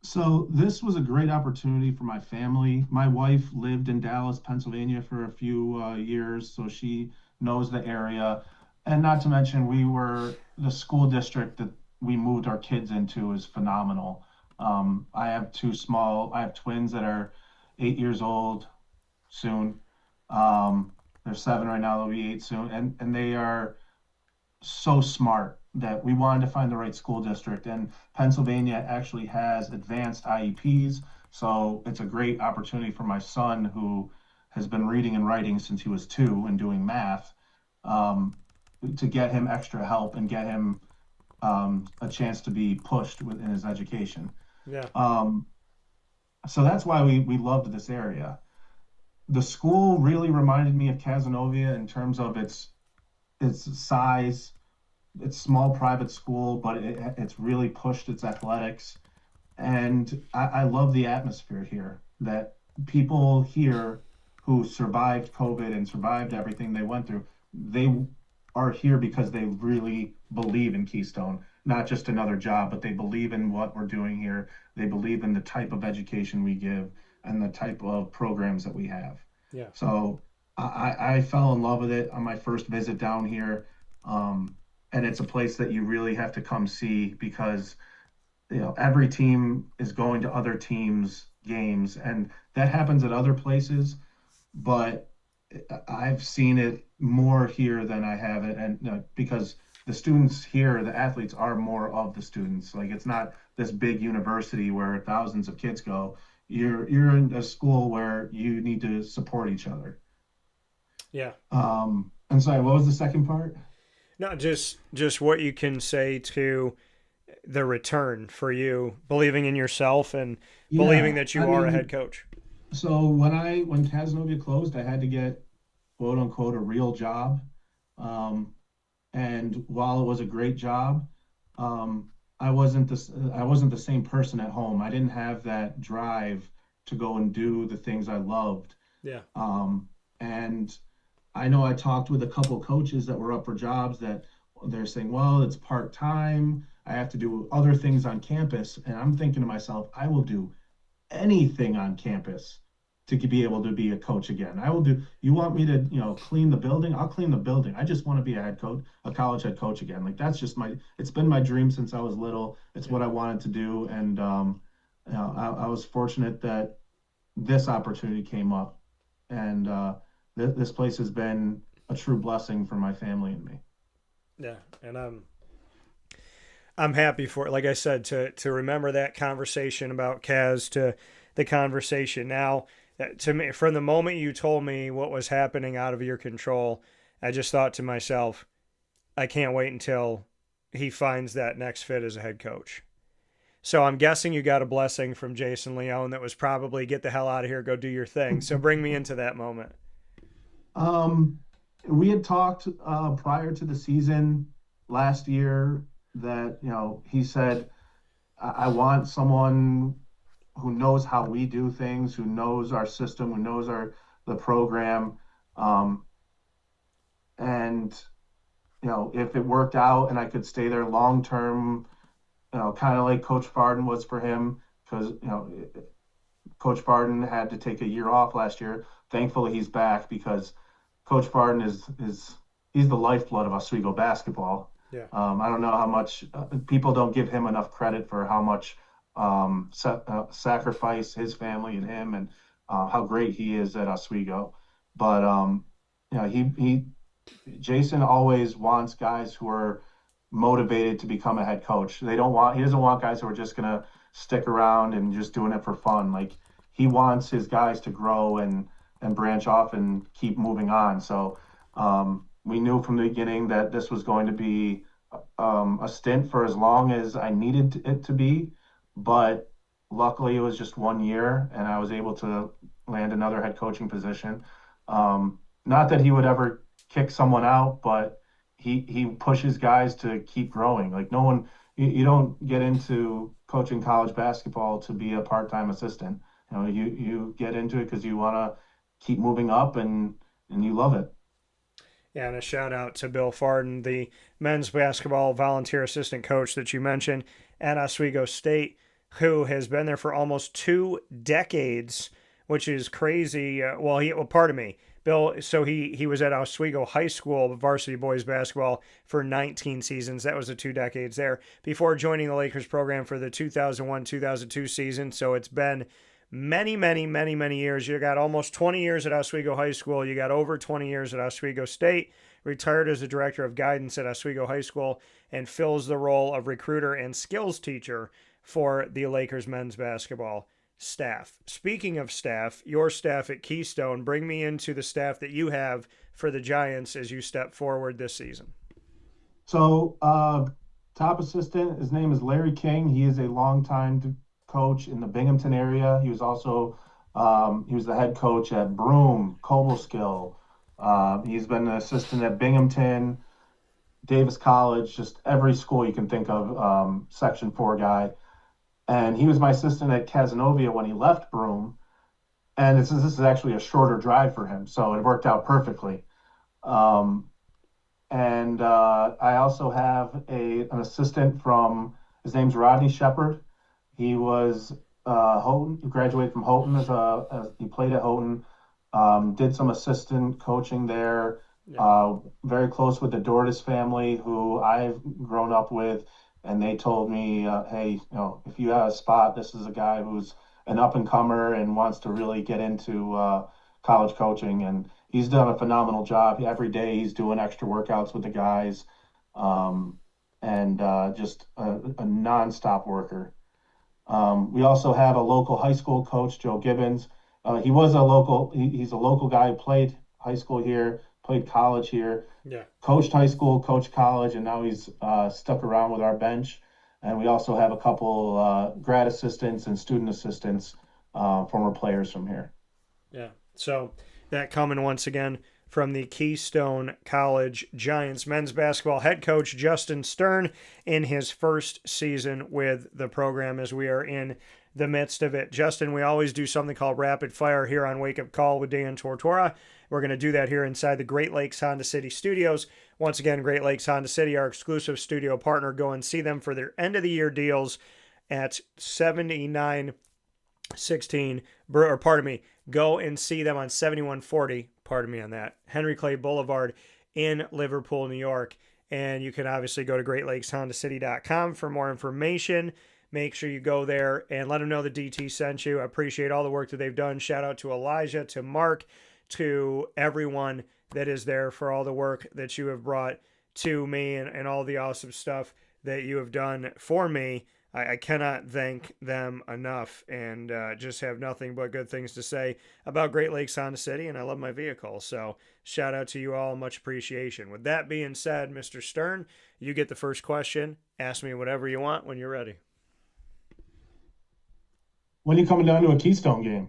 So this was a great opportunity for my family. My wife lived in Dallas, Pennsylvania for a few years, so she knows the area. And not to mention, the school district that we moved our kids into is phenomenal. I have twins that are 8 years old soon. They're 7 right now, they'll be 8 soon. And they are so smart that we wanted to find the right school district. And Pennsylvania actually has advanced IEPs. So it's a great opportunity for my son, who has been reading and writing since he was 2 and doing math, um, to get him extra help and get him a chance to be pushed within his education. Yeah. Um, so that's why we loved this area. The school really reminded me of Cazenovia in terms of its size. It's small private school, but it's really pushed its athletics. And I love the atmosphere here, that people here who survived COVID and survived everything they went through, they are here because they really believe in Keystone, not just another job, but they believe in what we're doing here. They believe in the type of education we give and the type of programs that we have. Yeah. So I fell in love with it on my first visit down here. Um, and it's a place that you really have to come see, because every team is going to other teams' games, and that happens at other places, but I've seen it more here than I have it, and because the students here, the athletes are more of the students. Like, it's not this big university where thousands of kids go. You're in a school where you need to support each other. Yeah. And sorry, what was the second part? No, just what you can say to the return for you, believing in yourself and believing Yeah, that I you are a head mean, coach. so when Cazenovia closed, I had to get, quote unquote, a real job. Um, and while it was a great job, um, I wasn't the same person at home. I didn't have that drive to go and do the things I loved. Yeah. And I know I talked with a couple coaches that were up for jobs that they're saying, well, it's part time. I have to do other things on campus. And I'm thinking to myself, I will do anything on campus to be able to be a coach again. I will do, you want me to, clean the building? I'll clean the building. I just want to be a head coach, a college head coach again. Like, that's just it's been my dream since I was little. It's Yeah. what I wanted to do. And, I was fortunate that this opportunity came up. And this place has been a true blessing for my family and me. Yeah. And I'm happy for it. Like I said, to remember that conversation about Kaz, to the conversation now, to me, from the moment you told me what was happening out of your control, I just thought to myself, I can't wait until he finds that next fit as a head coach. So I'm guessing you got a blessing from Jason Leone that was probably get the hell out of here, go do your thing. So bring me into that moment. Um, we had talked prior to the season last year that, he said, I want someone who knows how we do things, who knows our system, who knows the program. Um, and, if it worked out and I could stay there long term, kind of like Coach Farden was for him, because, Coach Farden had to take a year off last year. Thankfully, he's back, because Coach Farden is he's the lifeblood of Oswego basketball. Yeah. I don't know how much people don't give him enough credit for how much sacrifice his family and him, and how great he is at Oswego. But he Jason always wants guys who are motivated to become a head coach. He doesn't want guys who are just gonna stick around and just doing it for fun. Like he wants his guys to grow and branch off and keep moving on. So we knew from the beginning that this was going to be a stint for as long as I needed it to be, but luckily it was just 1 year, and I was able to land another head coaching position. Not that he would ever kick someone out, but he pushes guys to keep growing. Like no one, you don't get into coaching college basketball to be a part-time assistant. You get into it because you want to keep moving up, and you love it. Yeah, and a shout out to Bill Farden, the men's basketball volunteer assistant coach that you mentioned at Oswego State, who has been there for almost 2 decades, which is crazy. Pardon me, Bill. So he was at Oswego High School varsity boys basketball for 19 seasons. That was the 2 decades there before joining the Lakers program for the 2001-2002 season. So it's been many, many, many, many years. You got almost 20 years at Oswego High School. You got over 20 years at Oswego State. Retired as the director of guidance at Oswego High School and fills the role of recruiter and skills teacher for the Lakers men's basketball staff. Speaking of staff, your staff at Keystone, bring me into the staff that you have for the Giants as you step forward this season. So, top assistant, his name is Larry King. He is a longtime coach in the Binghamton area. He was also he was the head coach at Broome, Cobleskill. He's been an assistant at Binghamton, Davis College, just every school you can think of, Section 4 guy. And he was my assistant at Cazenovia when he left Broome. And this is actually a shorter drive for him, so it worked out perfectly. Um, and I also have an assistant his name's Rodney Shepard. He was Houghton, he graduated from Houghton he played at Houghton, did some assistant coaching there. Yeah. Very close with the Dortis family, who I've grown up with, and they told me, hey, if you have a spot, this is a guy who's an up and comer and wants to really get into college coaching, and he's done a phenomenal job. Every day he's doing extra workouts with the guys, and just a nonstop worker. We also have a local high school coach, Joe Gibbons. He's a local guy who played high school here, played college here, yeah, coached high school, coached college, and now he's stuck around with our bench. And we also have a couple grad assistants and student assistants, former players from here. Yeah. So that coming once again from the Keystone College Giants men's basketball head coach Justin Stern in his first season with the program, as we are in the midst of it. Justin, we always do something called rapid fire here on Wake Up Call with Dan Tortora. We're going to do that here inside the Great Lakes Honda City studios. Once again, Great Lakes Honda City, our exclusive studio partner. Go and see them for their end of the year deals at 7916, or pardon me, go and see them on 7140, pardon me on that, Henry Clay Boulevard in Liverpool, New York. And you can obviously go to greatlakeshondacity.com for more information. Make sure you go there and let them know the DT sent you. I appreciate all the work that they've done. Shout out to Elijah, to Mark, to everyone that is there for all the work that you have brought to me and all the awesome stuff that you have done for me. I cannot thank them enough, and just have nothing but good things to say about Great Lakes Honda City, and I love my vehicle. So shout out to you all. Much appreciation. With that being said, Mr. Stern, you get the first question. Ask me whatever you want when you're ready. When are you coming down to a Keystone game?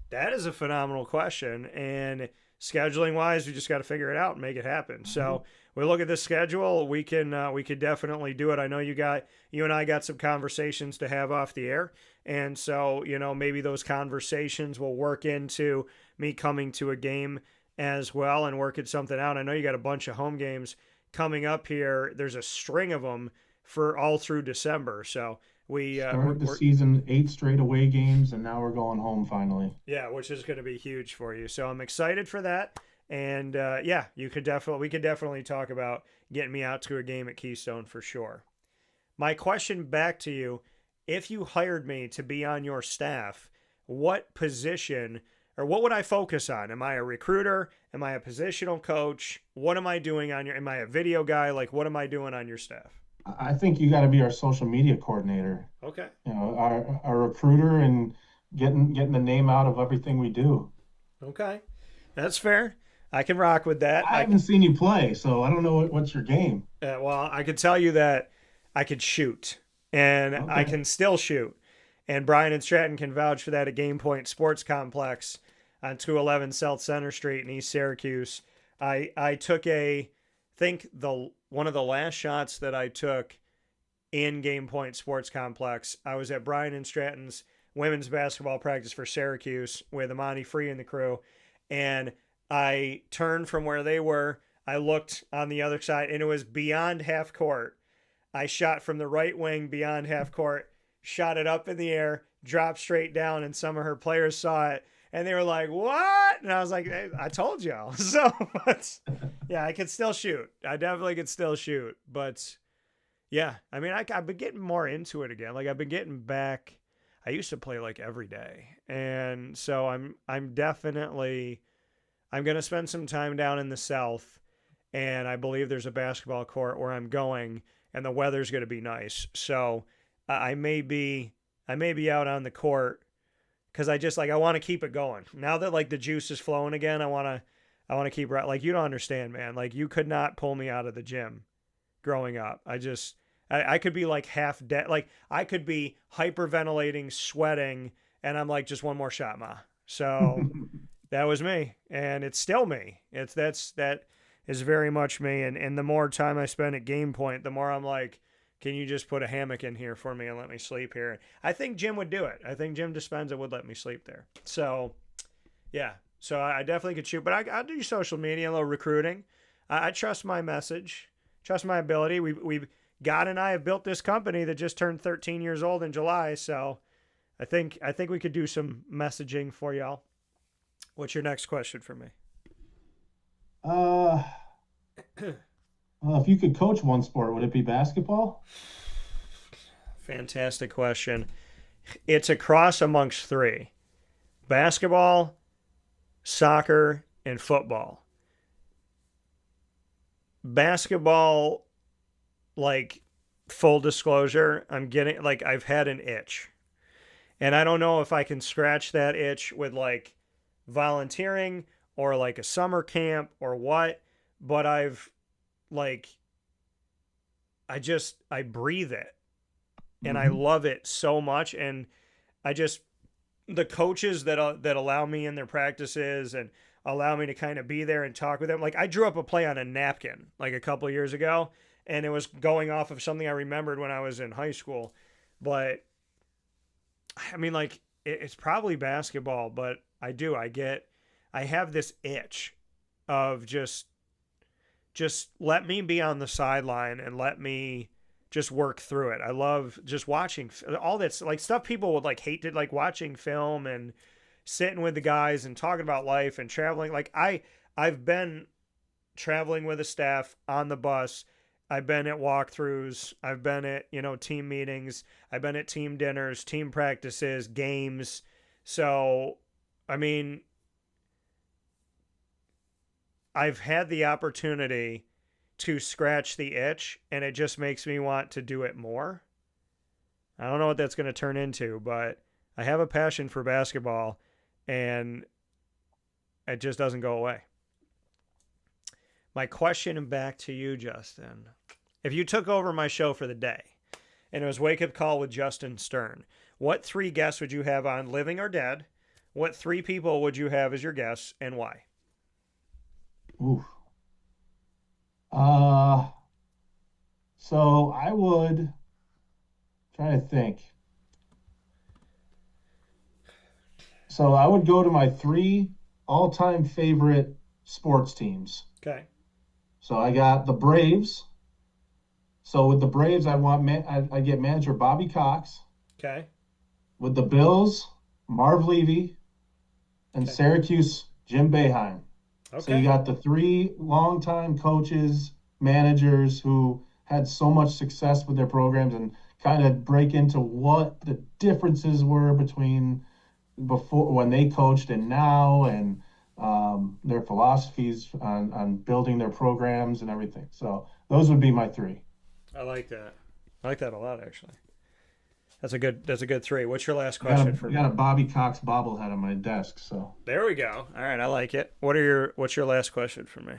That is a phenomenal question, and scheduling wise, we just got to figure it out and make it happen. Mm-hmm. So we look at the schedule. We could definitely do it. I know you and I got some conversations to have off the air, and so maybe those conversations will work into me coming to a game as well and working something out. I know you got a bunch of home games coming up here. There's a string of them for all through December, so. We started the season 8 straight away games, and now we're going home finally. Yeah, which is going to be huge for you. So I'm excited for that. And we could definitely talk about getting me out to a game at Keystone for sure. My question back to you if you hired me to be on your staff, what position or what would I focus on? Am I a recruiter? Am I a positional coach? What am I doing on your, am I a video guy? Like, what am I doing on your staff? I think you got to be our social media coordinator. Okay. Our recruiter and getting the name out of everything we do. Okay. That's fair. I can rock with that. I haven't seen you play, so I don't know what's your game. Well, I could tell you that I could shoot, and Okay. I can still shoot. And Brian and Stratton can vouch for that at Game Point Sports Complex on 211 South Center Street in East Syracuse. I took one of the last shots that I took in Game Point Sports Complex. I was at Brian and Stratton's women's basketball practice for Syracuse with MON-FRI and the crew, and I turned from where they were. I looked on the other side, and it was beyond half court. I shot from the right wing beyond half court, shot it up in the air, dropped straight down, and some of her players saw it, and they were like, "What?" And I was like, hey, "I told y'all." So, but, yeah, I could still shoot. I definitely could still shoot. But, yeah, I mean, I've been getting more into it again. Like, I've been getting back. I used to play, like, every day. And so I'm definitely – I'm going to spend some time down in the South, and I believe there's a basketball court where I'm going, and the weather's going to be nice. So I may be out on the court because I want to keep it going. Now that like the juice is flowing again, I want to keep like, you don't understand, man. Like, you could not pull me out of the gym growing up. I could be like half dead. Like, I could be hyperventilating, sweating, and I'm like, just one more shot, ma. So that was me, and it's still me. That is very much me. And the more time I spend at Game Point, the more I'm like, can you just put a hammock in here for me and let me sleep here? I think Jim would do it. I think Jim Dispenza would let me sleep there. So, yeah. So I definitely could shoot, but I do social media, a little recruiting. I trust my message, trust my ability. God and I have built this company that just turned 13 years old in July. So I think we could do some messaging for y'all. What's your next question for me? Well, if you could coach one sport, would it be basketball? Fantastic question. It's a cross amongst three: basketball, soccer, and football. Basketball, like, full disclosure, I've had an itch. And I don't know if I can scratch that itch with like volunteering or like a summer camp or what, but I breathe it and I love it so much. And the coaches that allow me in their practices and allow me to kind of be there and talk with them. Like, I drew up a play on a napkin like a couple of years ago, and it was going off of something I remembered when I was in high school. But I mean, like, it's probably basketball, but I have this itch of just let me be on the sideline and let me just work through it. I love just watching all that's like stuff people would like hate, to like watching film and sitting with the guys and talking about life and traveling. Like, I've been traveling with a staff on the bus. I've been at walkthroughs. I've been at, team meetings. I've been at team dinners, team practices, games. So, I mean, I've had the opportunity to scratch the itch, and it just makes me want to do it more. I don't know what that's going to turn into, but I have a passion for basketball, and it just doesn't go away. My question back to you, Justin. If you took over my show for the day, and it was Wake Up Call with Justin Stern, what three guests would you have on, living or dead? What three people would you have as your guests, and why? Ooh. So I would try to think. So I would go to my three all-time favorite sports teams. Okay. So I got the Braves. So with the Braves, I get manager Bobby Cox. Okay. With the Bills, Marv Levy, and Okay. Syracuse, Jim Boeheim. Okay. So you got the three longtime coaches, managers who had so much success with their programs and kind of break into what the differences were between before when they coached and now, and their philosophies on building their programs and everything. So those would be my three. I like that. I like that a lot, actually. That's a good three. What's your last question for I me? got a Bobby Cox bobblehead on my desk. So There we go. All right, I like it. What's your last question for me?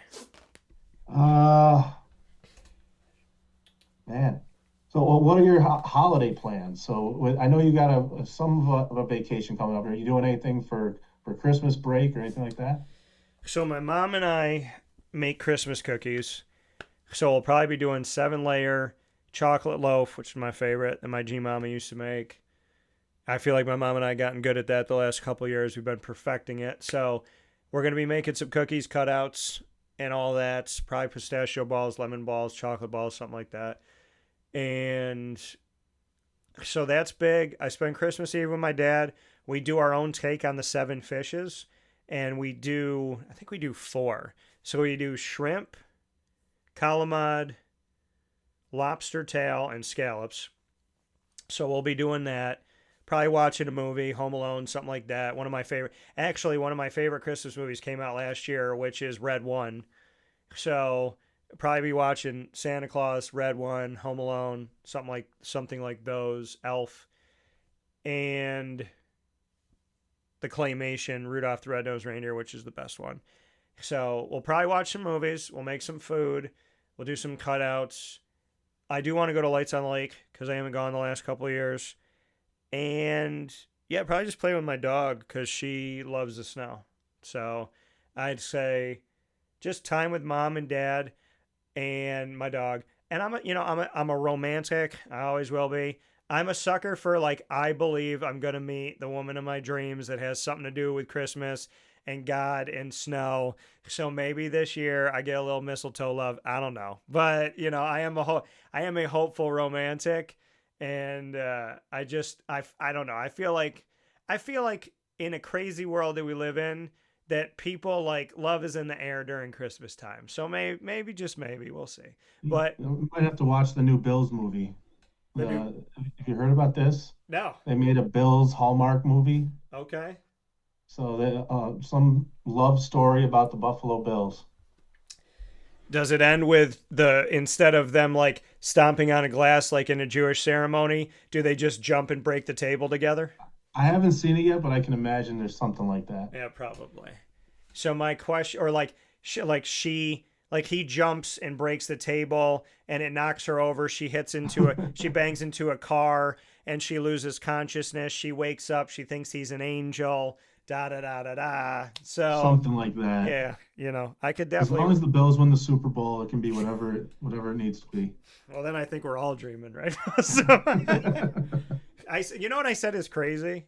uh man. So what are your holiday plans? So I know you got of a vacation coming up. Are you doing anything for Christmas break or anything like that? So my mom and I make Christmas cookies. So we'll probably be doing 7 layer chocolate loaf, which is my favorite, that my G Mama used to make. I feel like my mom and I gotten good at that the last couple of years. We've been perfecting it. So we're gonna be making some cookies, cutouts, and all that. Probably pistachio balls, lemon balls, chocolate balls, something like that. And so that's big. I spend Christmas Eve with my dad. We do our own take on the 7 fishes, and I think we do 4. So we do shrimp, calamari, lobster tail, and scallops. So we'll be doing that. Probably watching a movie, Home Alone, something like that. One of my favorite Christmas movies came out last year, which is Red One. So probably be watching Santa Claus, Red One, Home Alone, something like those, Elf, and the claymation Rudolph the Red-Nosed Reindeer, which is the best one. So we'll probably watch some movies. We'll make some food. We'll do some cutouts. I do want to go to Lights on the Lake because I haven't gone the last couple of years. And yeah, probably just play with my dog because she loves the snow. So I'd say just time with mom and dad and my dog. And I'm a romantic. I always will be. I'm a sucker for, like, I believe I'm gonna meet the woman of my dreams that has something to do with Christmas and God and snow. So maybe this year I get a little mistletoe love. I don't know, but I am a hopeful romantic, and I don't know. I feel like in a crazy world that we live in, that people, like, love is in the air during Christmas time. So maybe just maybe we'll see. But You might have to watch the new Bills movie. the new Have you heard about this? no They made a Bills Hallmark movie. okay. So some love story about the Buffalo Bills. Does it end with instead of them, like, stomping on a glass like in a Jewish ceremony, do they just jump and break the table together? I haven't seen it yet, but I can imagine there's something like that. Yeah, probably. So my question, or like he jumps and breaks the table and it knocks her over. She bangs into a car and she loses consciousness. She wakes up. She thinks he's an angel. Da da da da da. So Something like that. yeah, I could As long definitely. as the Bills win the Super Bowl, it can be whatever it needs to be. Well, then I think we're all dreaming, right? So you know what I said is crazy?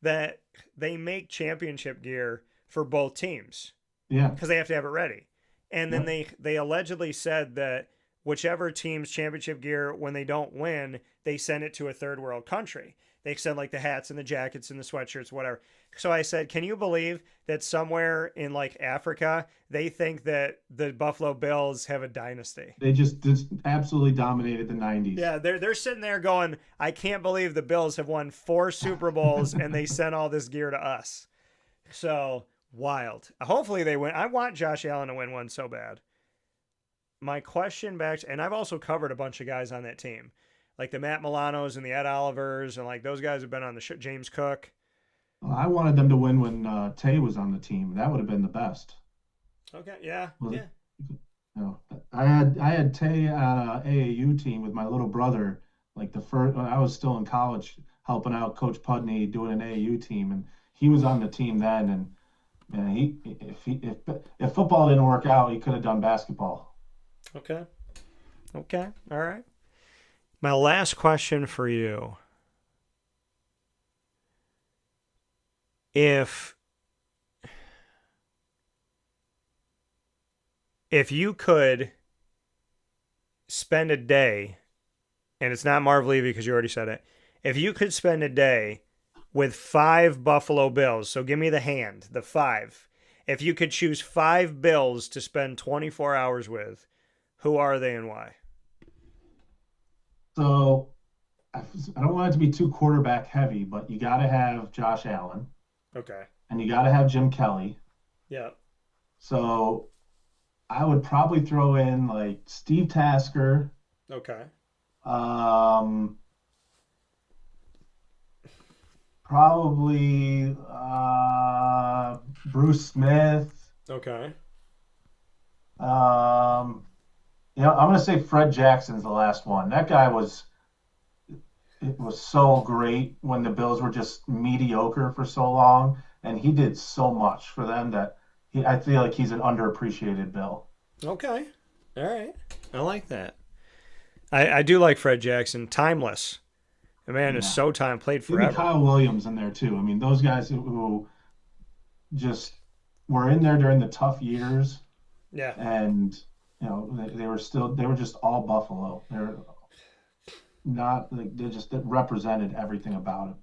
That they make championship gear for both teams Yeah. because they have to have it ready. And then Yep. they allegedly said that whichever team's championship gear, when they don't win, they send it to a third world country. They send, like, the hats and the jackets and the sweatshirts, whatever. So I said, can you believe that somewhere in, like, Africa, they think that the Buffalo Bills have a dynasty? They just absolutely dominated the 90s. Yeah, they're sitting there going, I can't believe the Bills have won 4 Super Bowls and they sent all this gear to us. So wild. Hopefully they win. I want Josh Allen to win one so bad. My question and I've also covered a bunch of guys on that team, like the Matt Milanos and the Ed Olivers, and, like, those guys have been on the show. James Cook. I wanted them to win when Tay was on the team. That would have been the best. Okay, yeah, Well, yeah. I had Tay on a AAU team with my little brother. Like the first, when I was still in college, helping out Coach Pudney doing an AAU team, and he was on the team then. And man, if football didn't work out, he could have done basketball. Okay, okay, all right. My last question for you: if you could spend a day, and it's not Marv Levy because you already said it, if you could spend a day with 5 Buffalo Bills, so give me the 5. If you could choose 5 Bills to spend 24 hours with, who are they and why? So I don't want it to be too quarterback heavy, but you got to have Josh Allen Okay. and you got to have Jim Kelly. Yeah. So I would probably throw in like Steve Tasker, Okay. um, probably Bruce Smith. Okay. I'm going to say Fred Jackson's the last one. That guy was it was so great when the Bills were just mediocre for so long, and he did so much for them that I feel like he's an underappreciated Bill. Okay. All right. I like that. I do like Fred Jackson. Timeless. The man is Yeah, so played maybe forever. Kyle Williams in there too. I mean, those guys who just were in there during the tough years, Yeah. and they were just all Buffalo. They're not like they just represented everything about it.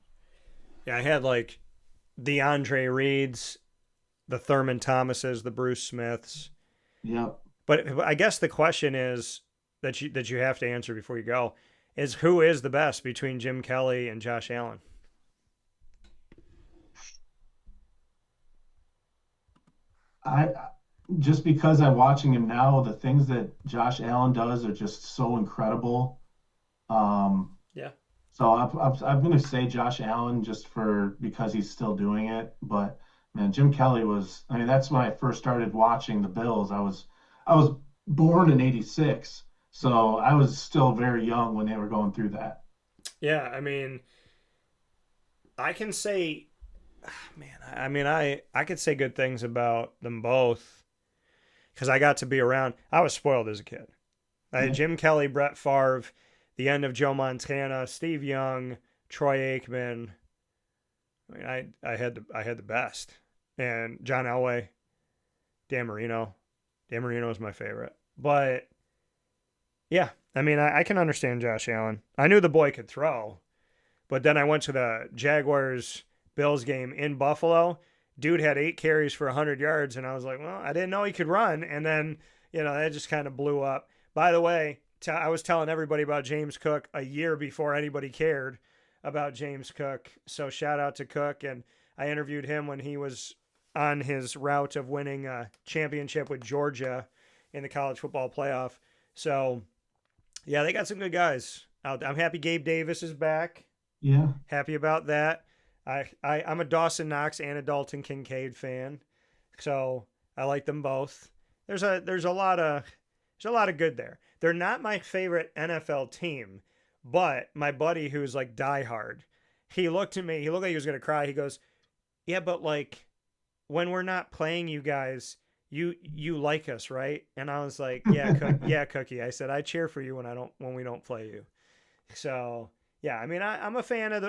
Yeah, I had like the Andre Reeds, the Thurman Thomases, the Bruce Smiths. Yep. But I guess the question is that you have to answer before you go is who is the best between Jim Kelly and Josh Allen? I just because I'm watching him now, the things that Josh Allen does are just so incredible. Um, Yeah. so I'm going to say Josh Allen just for because he's still doing it. But man, Jim Kelly was. I mean, that's when I first started watching the Bills. I was born in '86, so I was still very young when they were going through that. Yeah, I mean, I can say man, I mean I could say good things about them both cuz I got to be around. I was spoiled as a kid. I had Yeah, Jim Kelly, Brett Favre, the end of Joe Montana, Steve Young, Troy Aikman. I mean, I had the best. And John Elway, Dan Marino. Dan Marino was my favorite. But yeah, I mean, I can understand Josh Allen. I knew the boy could throw, but then I went to the Jaguars Bills game in Buffalo. Dude had 8 carries for 100 yards, and I was like, well, I didn't know he could run. And then, that just kind of blew up. By the way, I was telling everybody about James Cook a year before anybody cared about James Cook. So shout out to Cook. And I interviewed him when he was on his route of winning a championship with Georgia in the college football playoff. So, yeah, they got some good guys out there. I'm happy Gabe Davis is back. yeah, Happy about that. I'm a Dawson Knox and a Dalton Kincaid fan, so I like them both. There's a lot of good there. They're not my favorite NFL team, but my buddy who's like diehard, he looked at me. He looked like he was gonna cry. He goes, "Yeah, but like when we're not playing you guys, you like us, right?" And I was like, "Yeah, yeah, Cookie." I said, "I cheer for you when we don't play you." So yeah, I mean, I'm a fan of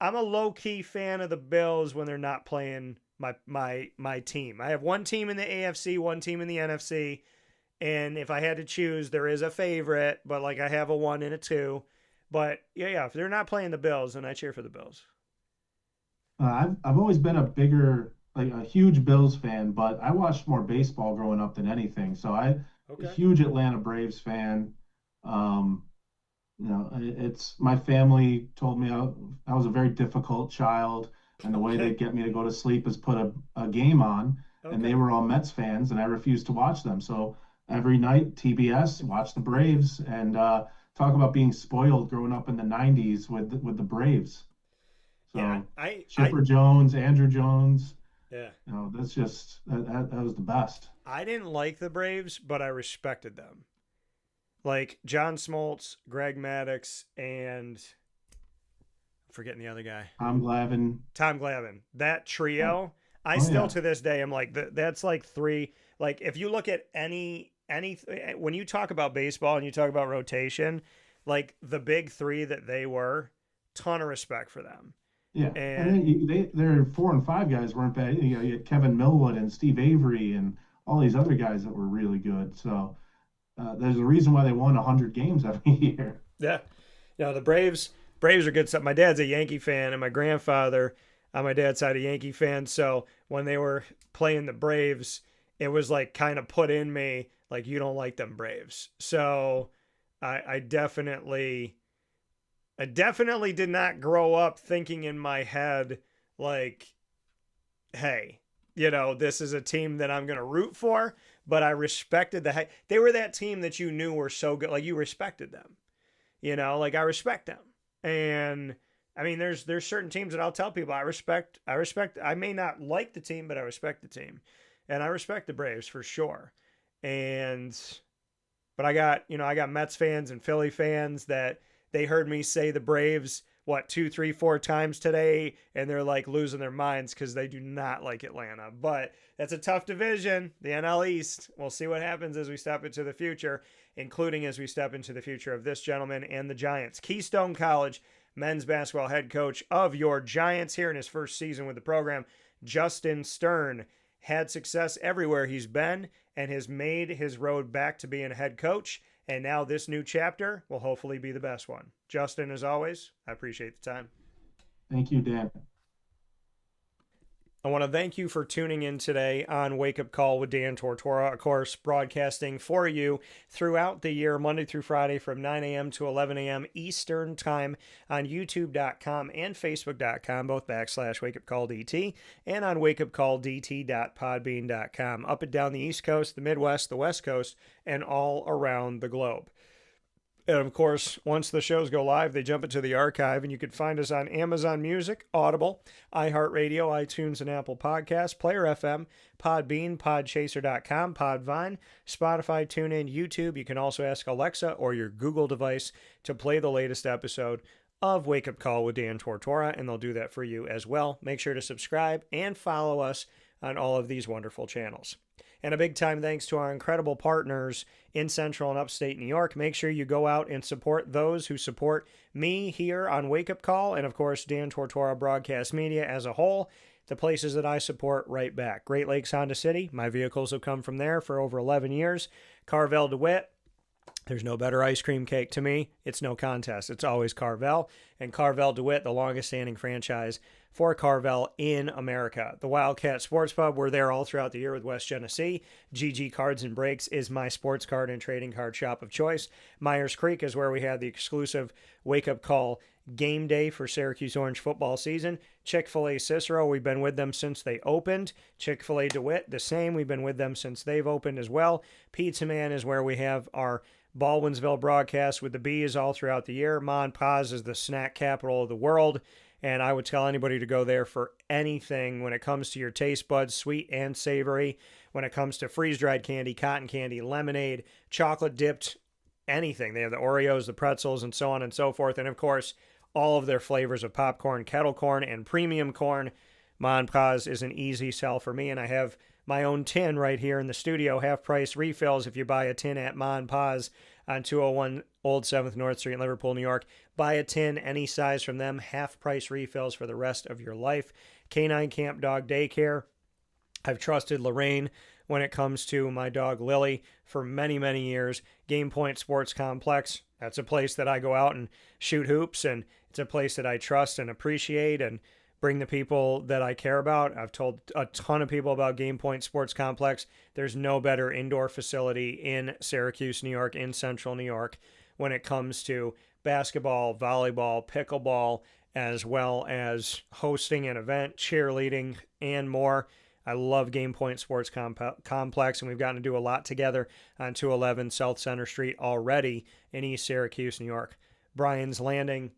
I'm a low key fan of the Bills when they're not playing my team. I have one team in the AFC, one team in the NFC, and if I had to choose, there is a favorite, but like I have a one and a two. But yeah, if they're not playing the Bills, then I cheer for the Bills. I've always been a bigger like a huge Bills fan, but I watched more baseball growing up than anything. So I a Okay. huge Atlanta Braves fan. Um, it's my family told me I was a very difficult child, and the way they Okay. get me to go to sleep is put a game on, and they Okay. were all Mets fans, and I refused to watch them. So every night, TBS, watch the Braves, and talk about being spoiled growing up in the '90s with the Braves. Yeah, So I Chipper Jones, Andrew Jones, yeah. that's just that was the best. I didn't like the Braves, but I respected them. Like John Smoltz, Greg Maddux, and I'm forgetting the other guy. Tom Glavine. Tom Glavine. That Oh, trio, I oh still yeah, to this day am like that's like three. Like if you look at any when you talk about baseball and you talk about rotation, like the big three that they were, ton of respect for them. yeah. And And then their 4 and 5 guys weren't bad. You had Kevin Millwood and Steve Avery and all these other guys that were really good. So there's a reason why they won 100 games every year. yeah, the Braves are good stuff. My dad's a Yankee fan, and my grandfather on my dad's side a Yankee fan. So when they were playing the Braves, it was like kind of put in me like you don't like them Braves. So I definitely I definitely did not grow up thinking in my head, like, hey, this is a team that I'm going to root for, but I respected they were that team that you knew were so good. Like, you respected them, like I respect them. And I mean, there's certain teams that I'll tell people I respect. I may not like the team, but I respect the team. And I respect the Braves for sure. And, but I got Mets fans and Philly fans that they heard me say the Braves, what, 2, 3, 4 times today, and they're like losing their minds because they do not like Atlanta. But that's a tough division, the NL East. We'll see what happens as we step into the future, including as we step into the future of this gentleman and the Giants. Keystone College men's basketball head coach of your Giants here in his first season with the program, Justin Stern, had success everywhere he's been and has made his road back to being a head coach. And now this new chapter will hopefully be the best one. Justin, as always, I appreciate the time. Thank you, Dan. I want to thank you for tuning in today on Wake Up Call with Dan Tortora, of course, broadcasting for you throughout the year, Monday through Friday from 9 a.m. to 11 a.m. Eastern Time on YouTube.com and Facebook.com, both / WakeUpCallDT, and on WakeUpCallDT.podbean.com, up and down the East Coast, the Midwest, the West Coast, and all around the globe. And of course, once the shows go live, they jump into the archive, and you can find us on Amazon Music, Audible, iHeartRadio, iTunes, and Apple Podcasts, Player FM, Podbean, Podchaser.com, Podvine, Spotify, TuneIn, YouTube. You can also ask Alexa or your Google device to play the latest episode of Wake Up Call with Dan Tortora, and they'll do that for you as well. Make sure to subscribe and follow us on all of these wonderful channels. And a big time thanks to our incredible partners in Central and Upstate New York. Make sure you go out and support those who support me here on Wake Up Call, and of course Dan Tortora Broadcast Media as a whole, the places that I support right back. Great Lakes Honda City, my vehicles have come from there for over 11 years. Carvel-DeWitt, there's no better ice cream cake to me. It's no contest. It's always Carvel. And Carvel-DeWitt, the longest standing franchise for Carvel in America. The Wildcat Sports Pub, we're there all throughout the year with West Genesee. GG Cards and Breaks is my sports card and trading card shop of choice. Myers Creek is where we had the exclusive Wake Up Call game day for Syracuse Orange football season. Chick-fil-A Cicero, we've been with them since they opened. Chick-fil-A DeWitt, the same. We've been with them since they've opened as well. Pizza Man is where we have our Baldwinsville broadcast with the Bees all throughout the year. MON-FRI is the snack capital of the world. And I would tell anybody to go there for anything when it comes to your taste buds, sweet and savory. When it comes to freeze-dried candy, cotton candy, lemonade, chocolate-dipped, anything. They have the Oreos, the pretzels, and so on and so forth. And, of course, all of their flavors of popcorn, kettle corn, and premium corn. MON-FRI is an easy sell for me, and I have my own tin right here in the studio, half-price refills if you buy a tin at MON-FRI on 201 Old 7th North Street in Liverpool, New York. Buy a tin, any size from them, half-price refills for the rest of your life. Canine Camp Dog Daycare. I've trusted Lorraine when it comes to my dog Lily for many, many years. Game Point Sports Complex, that's a place that I go out and shoot hoops, and it's a place that I trust and appreciate and bring the people that I care about. I've told a ton of people about Game Point Sports Complex. There's no better indoor facility in Syracuse, New York, in Central New York when it comes to basketball, volleyball, pickleball, as well as hosting an event, cheerleading, and more. I love Game Point Sports Complex, and we've gotten to do a lot together on 211 South Center Street already in East Syracuse, New York. Brian's Landing,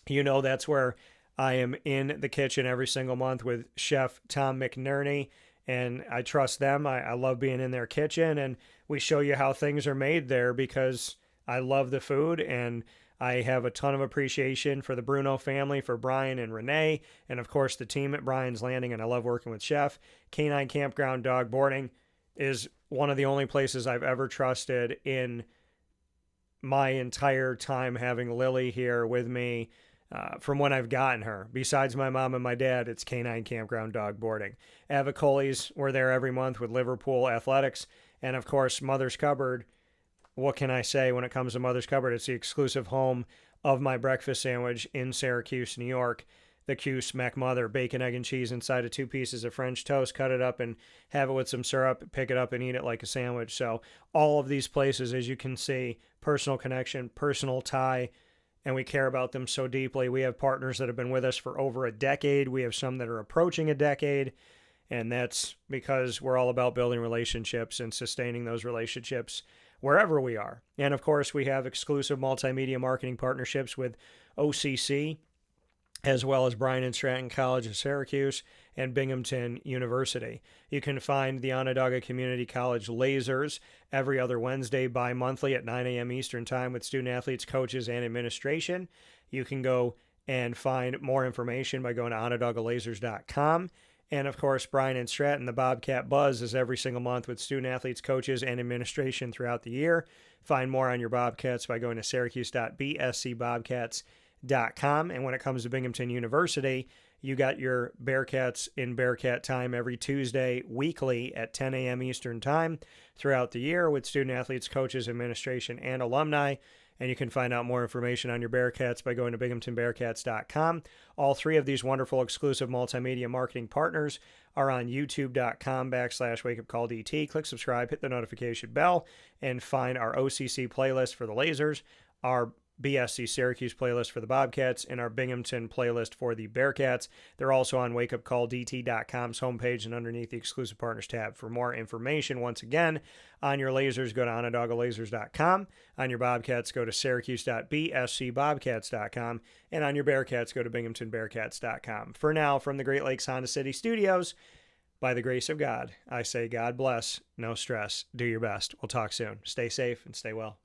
that's where I am in the kitchen every single month with Chef Tom McNerney, and I trust them. I love being in their kitchen, and we show you how things are made there because I love the food, and I have a ton of appreciation for the Bruno family, for Brian and Renee, and of course the team at Brian's Landing, and I love working with Chef. Canine Campground Dog Boarding is one of the only places I've ever trusted in my entire time having Lily here with me. From when I've gotten her. Besides my mom and my dad, it's Canine Campground Dog Boarding. Avicoli's, we're there every month with Liverpool Athletics. And of course, Mother's Cupboard. What can I say when it comes to Mother's Cupboard? It's the exclusive home of my breakfast sandwich in Syracuse, New York. The Cuse McMother, bacon, egg, and cheese inside of 2 pieces of French toast. Cut it up and have it with some syrup. Pick it up and eat it like a sandwich. So all of these places, as you can see, personal connection, personal tie, and we care about them so deeply. We have partners that have been with us for over a decade. We have some that are approaching a decade, and that's because we're all about building relationships and sustaining those relationships wherever we are. And of course, we have exclusive multimedia marketing partnerships with OCC, as well as Bryan and Stratton College of Syracuse and Binghamton University. You can find the Onondaga Community College Lasers every other Wednesday bi-monthly at 9 a.m. Eastern Time with student athletes, coaches, and administration. You can go and find more information by going to onondagalasers.com. And of course, Bryan and Stratton, the Bobcat Buzz, is every single month with student athletes, coaches, and administration throughout the year. Find more on your Bobcats by going to syracuse.bscbobcats.com. And when it comes to Binghamton University, you got your Bearcats in Bearcat time every Tuesday weekly at 10 a.m. Eastern Time throughout the year with student athletes, coaches, administration, and alumni. And you can find out more information on your Bearcats by going to binghamtonbearcats.com. All three of these wonderful exclusive multimedia marketing partners are on youtube.com/wakeupcalldt. Click subscribe, hit the notification bell, and find our OCC playlist for the Lasers, our BSC Syracuse playlist for the Bobcats, and our Binghamton playlist for the Bearcats. They're also on wakeupcalldt.com's homepage and underneath the exclusive partners tab. For more information, once again, on your Lasers, go to onondagalasers.com. On your Bobcats, go to syracuse.bscbobcats.com. And on your Bearcats, go to binghamtonbearcats.com. For now, from the Great Lakes Honda City Studios, by the grace of God, I say God bless, no stress, do your best. We'll talk soon. Stay safe and stay well.